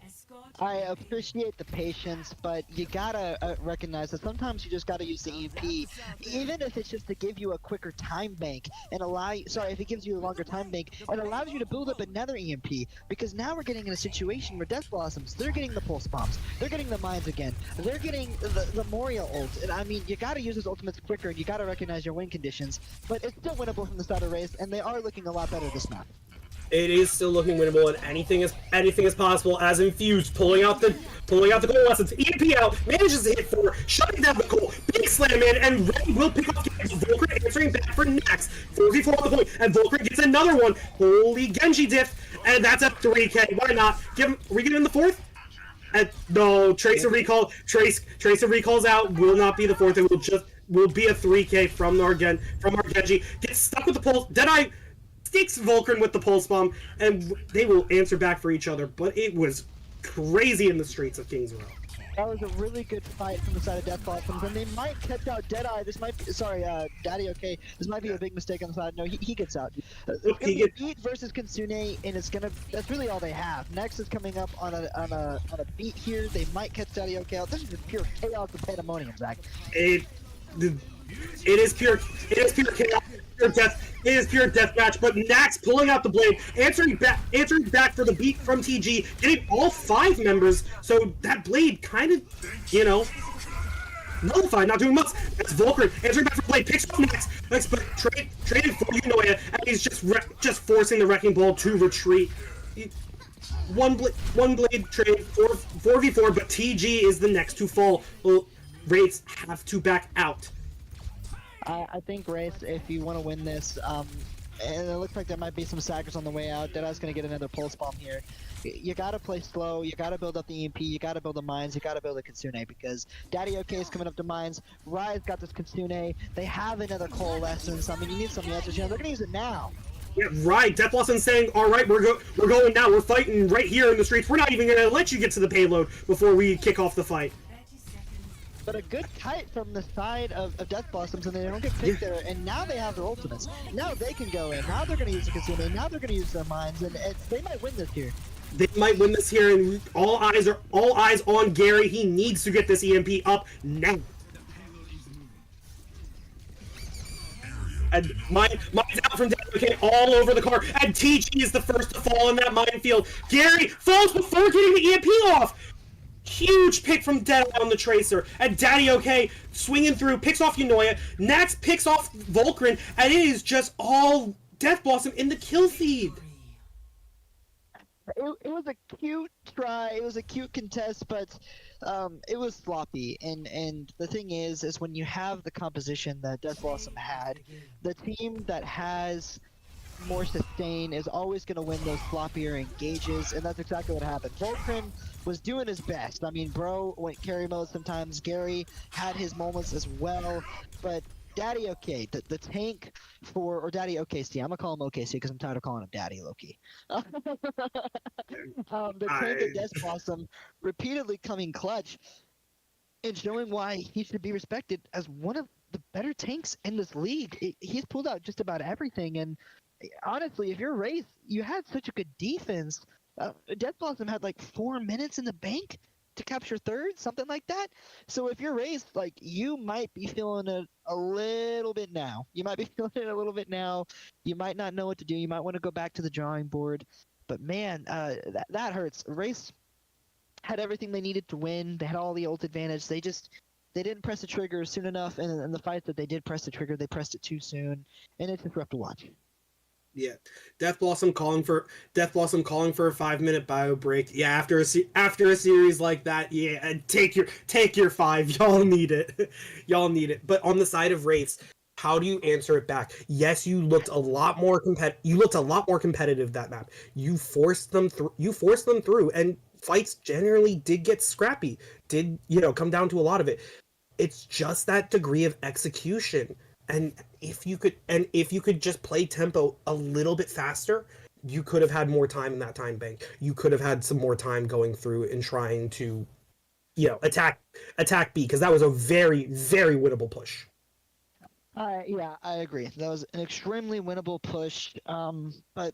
I appreciate the patience, but you gotta recognize that sometimes you just gotta use the EMP, even if it's just to give you a quicker time bank and allow you. Sorry, if it gives you a longer time bank, it allows you to build up another EMP. Because now we're getting in a situation where Death Blossoms, they're getting the pulse bombs, they're getting the mines again, they're getting the Moria ult. And I mean, you gotta use those ultimates quicker, and you gotta recognize your win conditions. But it's still winnable from the start of Wraiths, and they are looking a lot better this map. It is still looking winnable, and anything is possible. As Infused pulling out the goal essence, EMP out, manages to hit 4, shutting down the goal, big slam in, and Ren will pick off Genji. Volcran answering back for Nax, 4v4 on the point, and Volcran gets another one. Holy Genji diff, and that's a 3K. Why not? Are we getting the fourth? No, Tracer recall. Tracer recalls out. Will not be the fourth. It will be a 3K from our Genji. Gets stuck with the pulse. Deadeye sticks Volcran with the pulse bomb, and they will answer back for each other. But it was crazy in the streets of Kings Row. That was a really good fight from the side of Death Blossoms, and they might catch out Deadeye. This might be, sorry, Daddy OK. This might be a big mistake on the side. No, he gets out. It's gonna be Beat versus Kitsune, and that's really all they have. Next is coming up on a Beat here. They might catch Daddy OK out. This is just pure chaos and pandemonium, Zach. It is pure chaos. Pure death. It is pure death match, but Nax pulling out the blade, answering back for the beat from TG, getting all 5 members, so that blade kind of, nullified, not doing much. That's Volcran answering back for the blade, picks up Nax, but traded for Unoya, and he's just forcing the Wrecking Ball to retreat. One blade trade, 4v4, but TG is the next to fall. Well, Wraiths have to back out. I think Wraiths, if you want to win this, and it looks like there might be some sackers on the way out. Deadeye's going to get another pulse bomb here. You got to play slow. You got to build up the EMP. You got to build the mines. You got to build the Kitsune, because Daddy OK is coming up to mines. Rai's got this Kitsune. They have another Coalescence. I mean, you need some answers. They're going to use it now. Yeah, right. Death Blossom saying, "All right, we're going now. We're fighting right here in the streets. We're not even going to let you get to the payload before we kick off the fight." But a good kite from the side of Death Blossoms, and they don't get picked there, and now they have their ultimates. Now they can go in. Now they're going to use the Kitsune. Now they're going to use their mines, and they might win this here. They might win this here, and all eyes on Gary. He needs to get this EMP up now. And mine's out from Daddy OK all over the car, and TG is the first to fall in that minefield. Gary falls before getting the EMP off. Huge pick from Deadeye on the Tracer, and Daddy OK swinging through, picks off Unoya. Nax picks off Volcran, and it is just all Death Blossom in the kill feed. It was a cute try. It was a cute contest, but it was sloppy. And the thing is when you have the composition that Death Blossom had, the team that has more sustain is always going to win those floppier engages, and that's exactly what happened. Volcran was doing his best. I mean, bro went carry mode sometimes. Gary had his moments as well, but Daddy OK, the tank or Daddy OKC, I'm gonna call him OKC because I'm tired of calling him Daddy Loki. The tank of Death Blossom repeatedly coming clutch and showing why he should be respected as one of the better tanks in this league. He's pulled out just about everything, and honestly, if you're Wraith, you had such a good defense. Death Blossom had like 4 minutes in the bank to capture third, something like that. So if you're Wraith, like, you might be feeling it a little bit now. You might be feeling it a little bit now. You might not know what to do. You might want to go back to the drawing board. But man, that hurts. Wraith had everything they needed to win. They had all the ult advantage. They didn't press the trigger soon enough, and in the fight that they did press the trigger, they pressed it too soon, and it's just rough to watch. Yeah, Death Blossom calling for a 5-minute bio break. Yeah, after a series like that, yeah, take your 5. Y'all need it. Y'all need it. But on the side of Wraiths, how do you answer it back? Yes, you looked a lot more competitive that map. You forced them through, and fights generally did get scrappy. Did, come down to a lot of it. It's just that degree of execution. And if you could just play tempo a little bit faster, you could have had more time in that time bank. You could have had some more time going through and trying to, attack B, because that was a very, very winnable push. Yeah, I agree. That was an extremely winnable push. But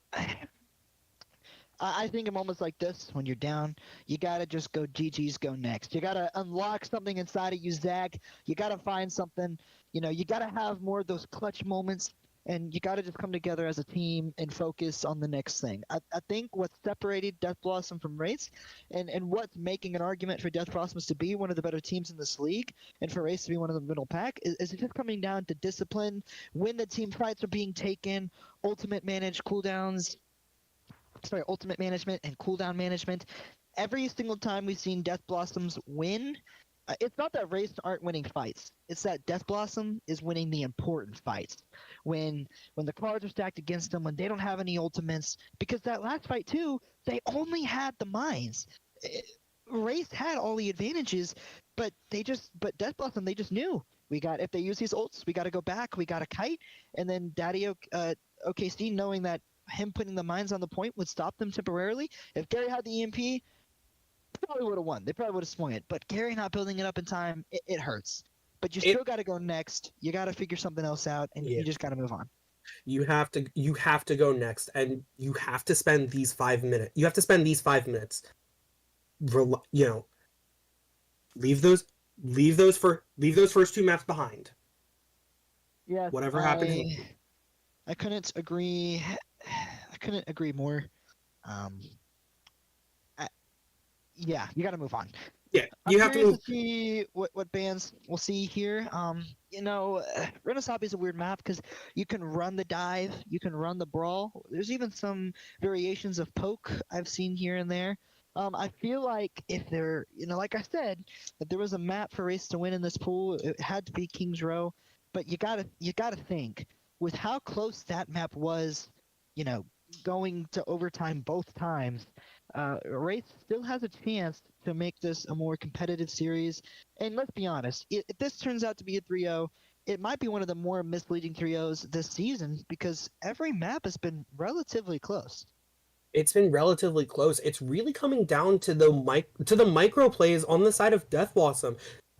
I think in moments like this, when you're down, you gotta just go GG's, go next. You gotta unlock something inside of you, Zach. You gotta find something. You gotta have more of those clutch moments, and you gotta just come together as a team and focus on the next thing. I think what separated Death Blossom from Wraiths, and what's making an argument for Death Blossoms to be one of the better teams in this league, and for Wraiths to be one of the middle pack, is it just coming down to discipline, when the team fights are being taken, ultimate manage cooldowns, ultimate management and cooldown management. Every single time we've seen Death Blossoms win, it's not that Wraiths aren't winning fights. It's that Death Blossom is winning the important fights. When the cards are stacked against them, when they don't have any ultimates, because that last fight too, they only had the mines. Wraiths had all the advantages, but Death Blossom, they just knew, if they use these ults, we got to go back, we got to kite, and then OKC, knowing that him putting the mines on the point would stop them temporarily. If Gary had the EMP, probably would have won. They probably would have swung it. But Gary not building it up in time, it hurts. But you It still got to go next. You got to figure something else out, and yeah. you just got to move on. You have to go next, and you have to spend these 5 minutes. You have to spend these 5 minutes. You know, leave those leave those first two maps behind. Yes, Whatever happens. I couldn't agree. I couldn't agree more. Um, I, yeah, you got to move on. Yeah, I'm you have to curious move. to see what bands we'll see here. Renaissance is a weird map because you can run the dive, you can run the brawl. There's even some variations of poke I've seen here and there. I feel like if there, like I said, if there was a map for race to win in this pool, it had to be Kings Row. But you gotta think with how close that map was, you know, going to overtime both times. Wraith still has a chance to make this a more competitive series. And let's be honest, if this turns out to be a 3-0, it might be one of the more misleading 3-0s this season because every map has been relatively close. It's been relatively close. It's really coming down to the micro plays on the side of Death Blossom.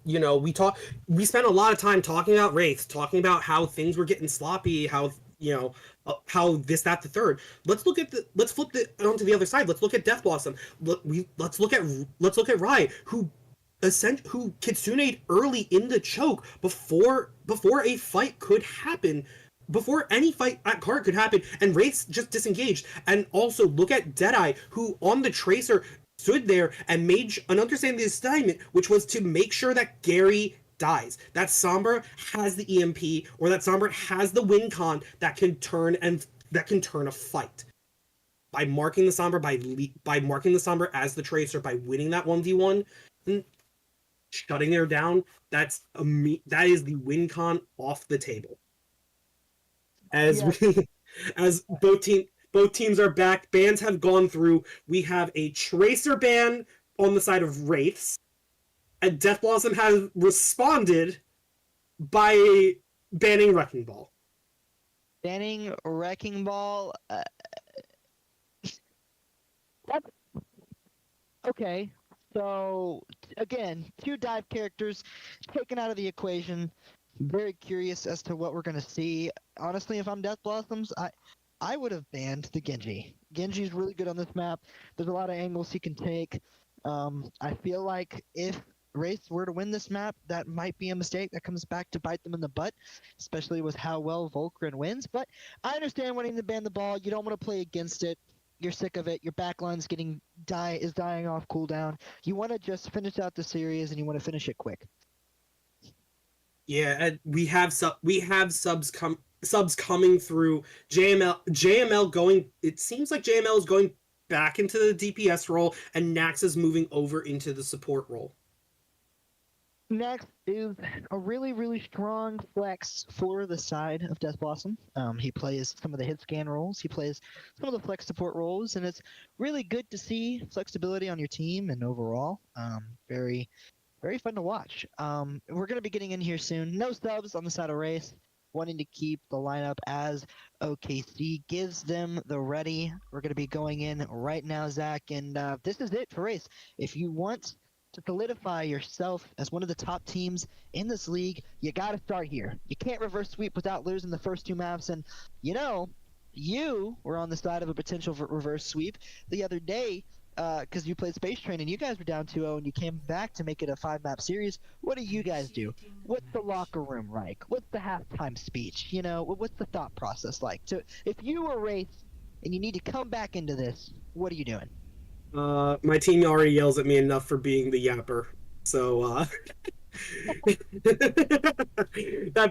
We spent a lot of time talking about Wraiths, talking about how things were getting sloppy, how this, that, the third. Let's flip it onto the other side. Let's look at Death Blossom. Let's look at Rai, who Kitsune'd early in the choke before a fight could happen, before any fight at card could happen, and Wraiths just disengaged. And also look at Deadeye, who on the Tracer stood there and made an understanding assignment, which was to make sure that Gary dies. That Sombra has the EMP, or that Sombra has the win con that can turn a fight. By marking the Sombra, by marking the Sombra as the Tracer, by winning that 1v1, shutting her down, that is the win con off the table. As Yeah, we as both teams are back, bans have gone through. We have a Tracer ban on the side of Wraiths, and Death Blossom has responded by banning Wrecking Ball. banning Wrecking Ball. That's okay. So again, two dive characters taken out of the equation. Very curious as to what we're gonna see. Honestly, if I'm Death Blossoms, I would have banned the Genji. Genji's really good on this map. There's a lot of angles he can take. I feel like if Wraith were to win this map, that might be a mistake that comes back to bite them in the butt, especially with how well Volkrin wins. But I understand wanting to ban the ball. You don't want to play against it. You're sick of it. Your backline's dying off cooldown. You want to just finish out the series and you want to finish it quick. Yeah, and we have subs coming through. JML going. It seems like JML is going back into the DPS role, and Nax is moving over into the support role. Next is a really, really strong flex for the side of Death Blossom. He plays some of the hit scan roles. He plays some of the flex support roles, and it's really good to see flexibility on your team and overall. Very, very fun to watch. We're going to be getting in here soon. No subs on the side of Race, wanting to keep the lineup as OKC gives them the ready. We're going to be going in right now, Zach, and this is it for Race. If you want to solidify yourself as one of the top teams in this league, you got to start here. You can't reverse sweep without losing the first 2 maps. And, you were on the side of a potential reverse sweep the other day because you played Space Train and you guys were down 2-0 and you came back to make it a 5-map series. What do you guys do? What's the locker room like? What's the halftime speech? What's the thought process like? So if you were Wraiths and you need to come back into this, what are you doing? My team already yells at me enough for being the yapper. So that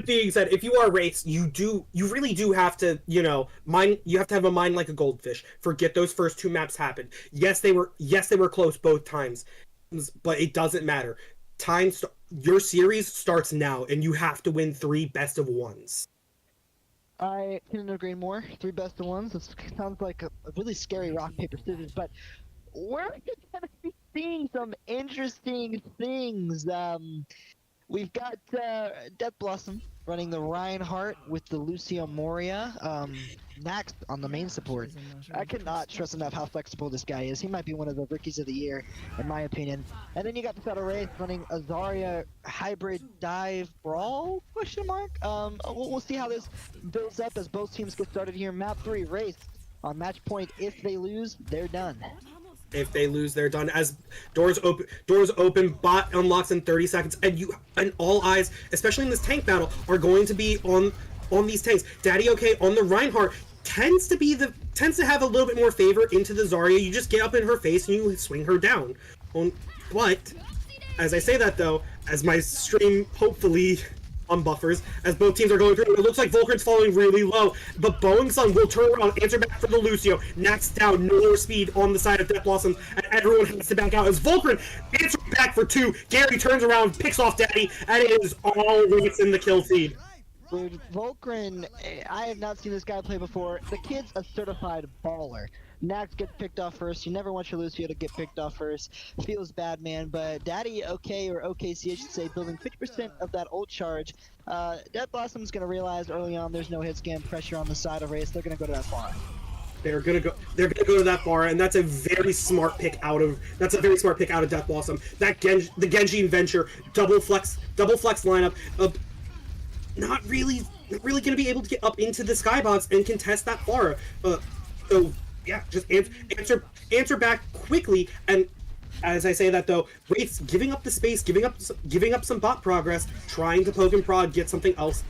being said, if you are Wraiths, you really do have to, you have to have a mind like a goldfish. Forget those first 2 maps happened. Yes, they were close both times, but it doesn't matter. Your series starts now, and you have to win 3 best of 1s. I couldn't agree more. 3 best of 1s. This sounds like a really scary rock, paper, scissors, but we're going to be seeing some interesting things. We've got Death Blossom running the Reinhardt with the Lucio Moria. Nax on the main support. I cannot stress enough how flexible this guy is. He might be one of the rookies of the year, in my opinion. And then you got the Shadow Wraith running a Zarya hybrid dive brawl? Question mark. We'll see how this builds up as both teams get started here. Map 3, Wraith on match point. If they lose, they're done. If they lose, they're done. As doors open, bot unlocks in 30 seconds, and all eyes, especially in this tank battle, are going to be on these tanks. Daddy OK on the Reinhardt tends to have a little bit more favor into the Zarya. You just get up in her face and you swing her down. But as I say that though, as my stream hopefully unbuffers, as both teams are going through, it looks like Vulcan's falling really low, but Boeing Sun will turn around, answer back for the Lucio. Nax down, no more speed on the side of Death Blossom, and everyone has to back out as Vulcan answers back for 2. Gary turns around, picks off Daddy, and it is all Wraiths in the kill feed. Dude, Volkrin, I have not seen this guy play before. The kid's a certified baller. Nax gets picked off first. You never want your Lucio to get picked off first. Feels bad, man. But Daddy OK, or OKC, I should say, building 50% of that ult charge. Death Blossom's going to realize early on there's no hit scan pressure on the side of Wraiths. They're going to go to that far. They're gonna go to that far, and that's a very smart pick out of Death Blossom. The Genji Venture double flex lineup of not really gonna be able to get up into the skybox and contest that far. So yeah, just answer back quickly. And as I say that though, Wraiths giving up the space, giving up some bot progress, trying to poke and prod, get something else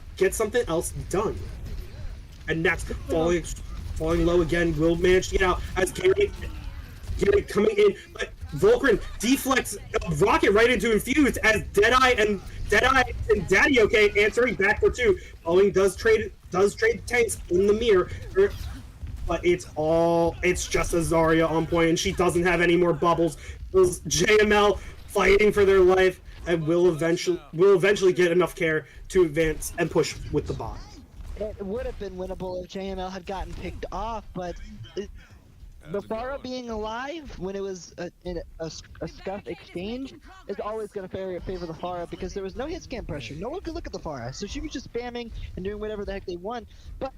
done. And next, falling low again, will manage to get out as Gary coming in, but Vulcan deflects a rocket right into Infused as Deadeye and Daddy OK answering back for 2. Boeing does trade the tanks in the mirror, but it's just a Zarya on point, and she doesn't have any more bubbles. JML fighting for their life and will eventually get enough care to advance and push with the bot. It would have been winnable if JML had gotten picked off, but the Pharah being alive when it was in a scuffed exchange is always going to favor the Pharah because there was no hit scan pressure. No one could look at the Pharah, so she was just spamming and doing whatever the heck they want. But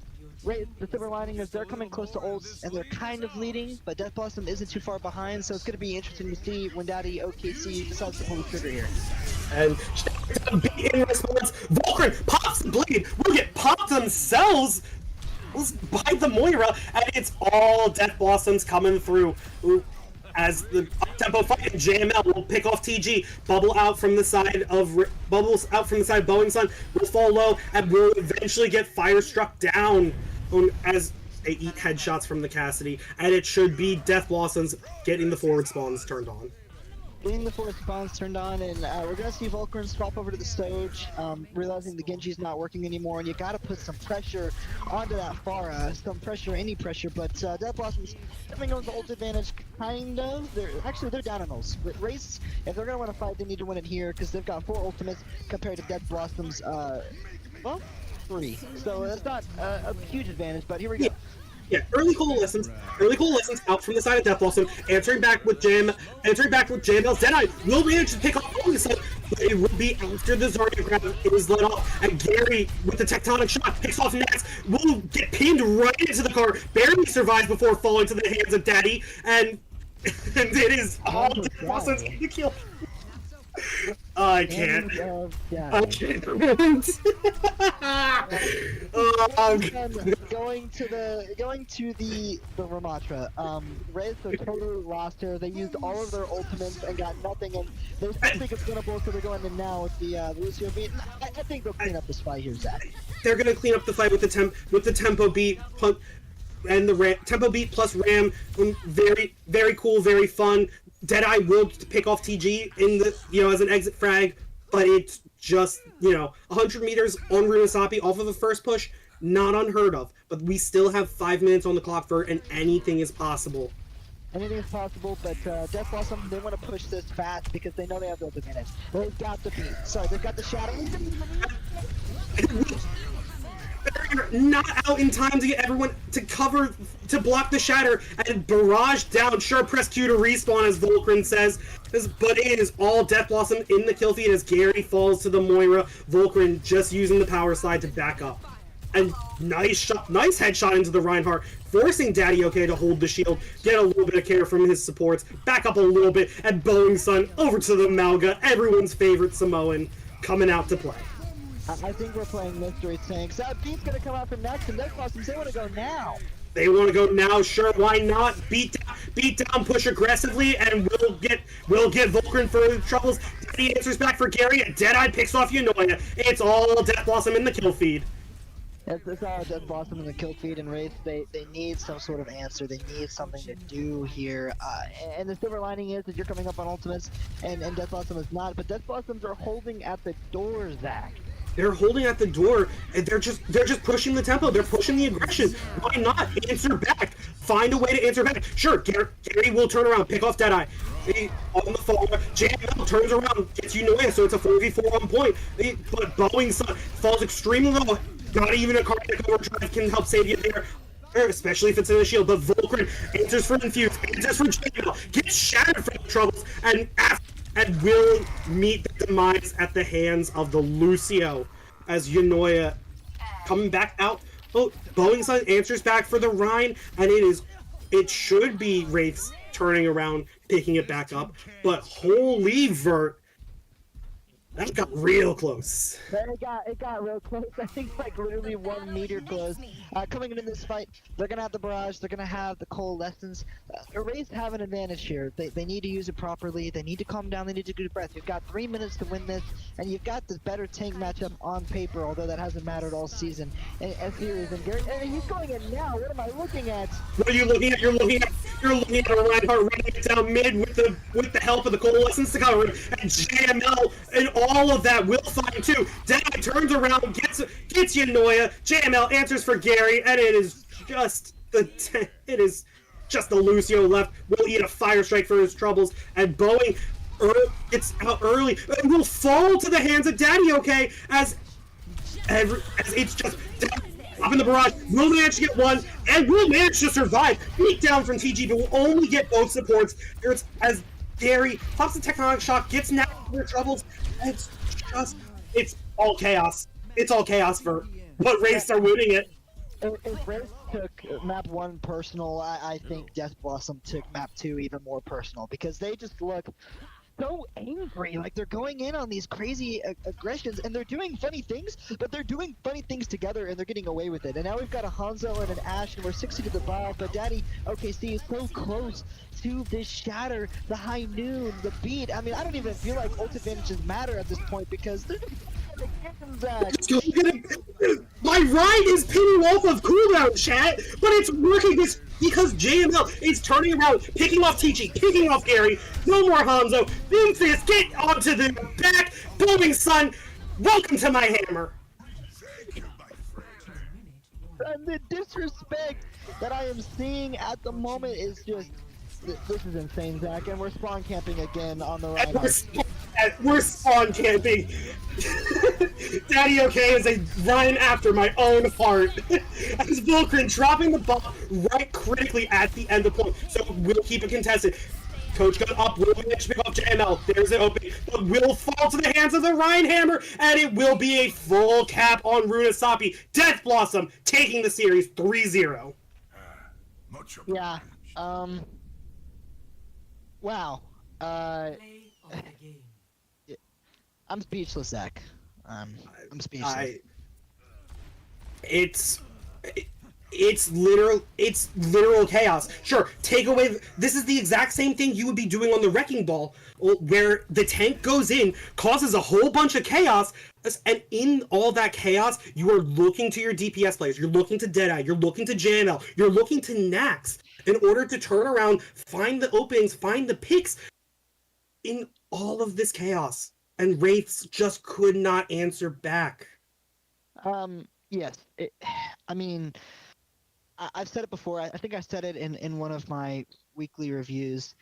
the silver lining is they're coming close to ults and they're kind of leading, but Death Blossom isn't too far behind, so it's going to be interesting to see when Daddy OKC decides to pull the trigger here. And in response, Vulcan pops the blade, will get popped themselves by the Moira, and it's all Death Blossoms coming through. As the up-tempo fight, JML will pick off TG, bubbles out from the side of Boeing Sun, will fall low, and will eventually get fire struck down as they eat headshots from the Cassidy, and it should be Death Blossoms getting the forward spawns turned on. Getting the forward spawns turned on, and we're going to see Vulcan swap over to the Stoge, realizing the Genji's not working anymore, and you got to put some pressure onto that Pharah, some pressure, any pressure, but Death Blossom's coming on the ult advantage, kind of. They're down on those. Wraiths, if they're going to win a fight, they need to win it here, because they've got 4 ultimates compared to Death Blossom's, 3. So that's not a huge advantage, but here we go. Yeah, early coalescence out from the side of Death Blossom, answering back with JML's Deadeye will manage to pick off the side, but it will be after the Zarya grab is let off, and Gary with the tectonic shot picks off Nax, will get pinned right into the car, barely survives before falling to the hands of Daddy, and And it is all Hands of Death Blossom's shadow. in the kill. I can't. Hands of I shadow. can't. Going to the Ramatra. Wraiths are totally lost here. They used all of their ultimates and got nothing, and they still think it's winnable, so they're going in now with the Lucio beat. I think they'll clean up this fight here, Zach. They're gonna clean up the fight with the tempo beat and the tempo beat plus Ram. Very very cool, very fun. Deadeye will pick off TG in the as an exit frag, but it's just 100 meters on Runasapi off of the first push, not unheard of. But we still have 5 minutes on the clock and anything is possible. Anything is possible, but Death Blossom, they want to push this fast because they know they have the advantage. They've got the beat. Sorry, they've got the shadow. They're not out in time to get everyone to cover, to block the shatter, and barrage down. Sure, press Q to respawn, as Volcrin says. But it is all Death Blossom in the kill feed as Gary falls to the Moira. Volcrin just using the power slide to back up. And nice shot, nice headshot into the Reinhardt, forcing Daddy OK to hold the shield, get a little bit of care from his supports, back up a little bit, and Boeing Sun over to the Malga, everyone's favorite Samoan, coming out to play. I think we're playing Mystery Tanks. That beat's gonna come out for next, and Death Blossoms, they want to go now. They want to go now, sure, why not? Beat down, push aggressively, and we'll get Volcrin for troubles. Daddy answers back for Gary, and Deadeye picks off Yunoya. It's all Death Blossom in the kill feed. It's all Death Blossom in the kill feed, and Wraith, they need some sort of answer. They need something to do here. And the silver lining is that you're coming up on ultimates, and Death Blossom is not. But Death Blossoms are holding at the door, Zach. They're holding at the door, and they're just pushing the tempo. They're pushing the aggression. Why not answer back? Find a way to answer back. Sure, Gary will turn around, pick off Deadeye. On the fall, JML turns around, gets Yunoya, so it's a 4v4 on point. But Boeing Sun falls extremely low. Not even a cardiac overdrive can help save you there. Especially if it's in a shield, but Volcrin answers for Infuse, answers for JML, gets shattered from the troubles, and will meet the demise at the hands of the Lucio as Yunoya coming back out. Oh, Boeing Sun answers back for the Rhine, and it should be Wraiths turning around, picking it back up, but holy Vert, that got real close. It got real close. I think like literally 1 meter close. Coming into this fight, they're gonna have the barrage. They're gonna have the coalescence. Wraiths have an advantage here. They need to use it properly. They need to calm down. They need to get a breath. You've got 3 minutes to win this, and you've got this better tank matchup on paper. Although that hasn't mattered all season. And Series and Gary, and he's going in now. What am I looking at? What are you looking at? You're looking at a Reinhardt running it down mid with the help of the coalescence to cover him, and JML and all of that will find too. Deadeye turns around, gets Yunoya. JML answers for Gary, and it is just the Lucio left. Will eat a fire strike for his troubles, and Boeing gets out early and will fall to the hands of Daddy OK as it's just up in the barrage. Will manage to get one, and will manage to survive. Beat down from TG, but will only get both supports. As Gary pops the tectonic shock, gets now for troubles. It's all chaos. It's all chaos for what Wraiths are winning it. If Wraiths took map 1 personal, I think Death Blossom took map 2 even more personal, because they just look so angry. Like, they're going in on these crazy aggressions, and they're doing funny things, but they're doing funny things together, and they're getting away with it. And now we've got a Hanzo and an Ashe, and we're 60 to the ball, but Daddy OKC is so close to this shatter, the high noon, the beat. I mean, I don't even feel like ult advantages matter at this point, because they're my ride is pinning off of cooldown, chat, but it's working because JML is turning around, picking off TG, picking off Gary. No more Hanzo. Infamous, get onto the back. Booming Sun, welcome to my hammer. And the disrespect that I am seeing at the moment is just... This is insane, Zach, and we're spawn camping again on the right. We're spawn camping. Daddy OK is a Ryan after my own heart. As Volcrin dropping the ball right critically at the end of point, so we'll keep it contested. Coach gun up, will manage to pick up JML. There's an opening, but will fall to the hands of the Ryan Hammer, and it will be a full cap on Runasapi. Death Blossom taking the series 3-0. Yeah. Wow. I'm speechless, Zach. Um, I'm speechless. I it's it's literal chaos. Sure, take away. This is the exact same thing you would be doing on the wrecking ball, where the tank goes in, causes a whole bunch of chaos, and in all that chaos, you are looking to your DPS players. You're looking to Deadeye. You're looking to JML. You're looking to Nax in order to turn around, find the openings, find the picks in all of this chaos. And Wraiths just could not answer back. Yes. I mean, I've said it before. I think I said it in one of my weekly reviews.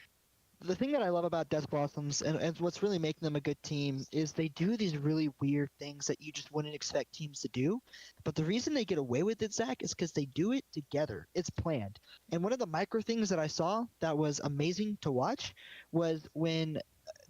The thing that I love about Death Blossoms and what's really making them a good team is they do these really weird things that you just wouldn't expect teams to do. But the reason they get away with it, Zach, is because they do it together. It's planned. And one of the micro things that I saw that was amazing to watch was when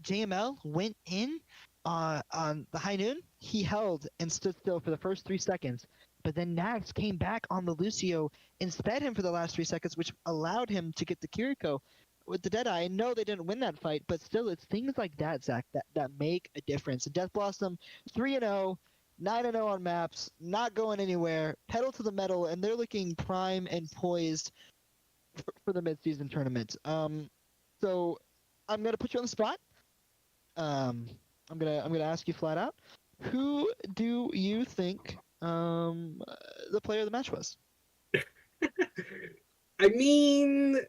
JML went in on the high noon, he held and stood still for the first 3 seconds. But then Nags came back on the Lucio and sped him for the last 3 seconds, which allowed him to get the Kiriko with the Deadeye. I know they didn't win that fight, but still, it's things like that, Zach, that make a difference. And Death Blossom, 3-0, 9-0 on maps, not going anywhere, pedal to the metal, and they're looking prime and poised for the midseason tournament. So I'm gonna put you on the spot. Um, I'm gonna ask you flat out, who do you think the player of the match was? I mean,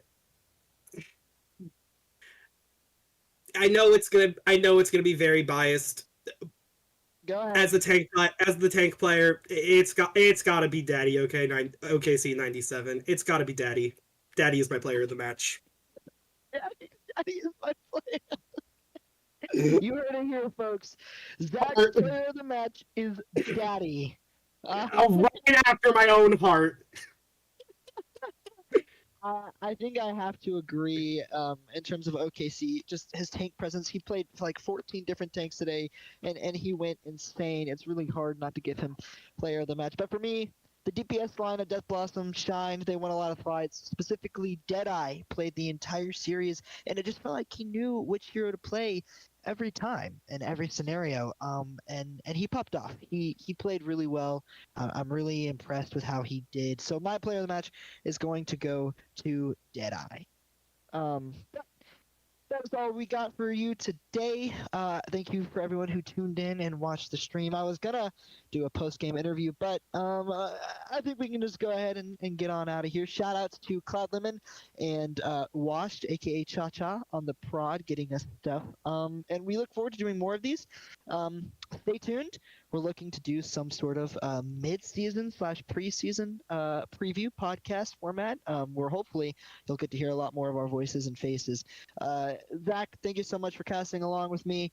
I know it's gonna be very biased. Go As ahead. the tank player, it's gotta be Daddy. OKC 97. It's gotta be Daddy. Daddy is my player of the match. Daddy is my player. You heard it here, folks. Zach's player of the match is Daddy. Uh, Right after my own heart. I think I have to agree in terms of OKC, just his tank presence. He played like 14 different tanks today, and he went insane. It's really hard not to give him player of the match. But for me, the DPS line of Death Blossom shined. They won a lot of fights. Specifically, Deadeye played the entire series, and it just felt like he knew which hero to play every time in every scenario. And he popped off. He played really well. I'm really impressed with how he did. So my player of the match is going to go to Deadeye. That's all we got for you today. Thank you for everyone who tuned in and watched the stream. I was gonna do a post game interview, but I think we can just go ahead and get on out of here. Shout outs to Cloud Lemon and Washed, aka Cha Cha, on the prod, getting us stuff. And we look forward to doing more of these. Stay tuned. We're looking to do some sort of mid-season slash preseason preview podcast format, where hopefully you'll get to hear a lot more of our voices and faces. Zach, thank you so much for casting along with me.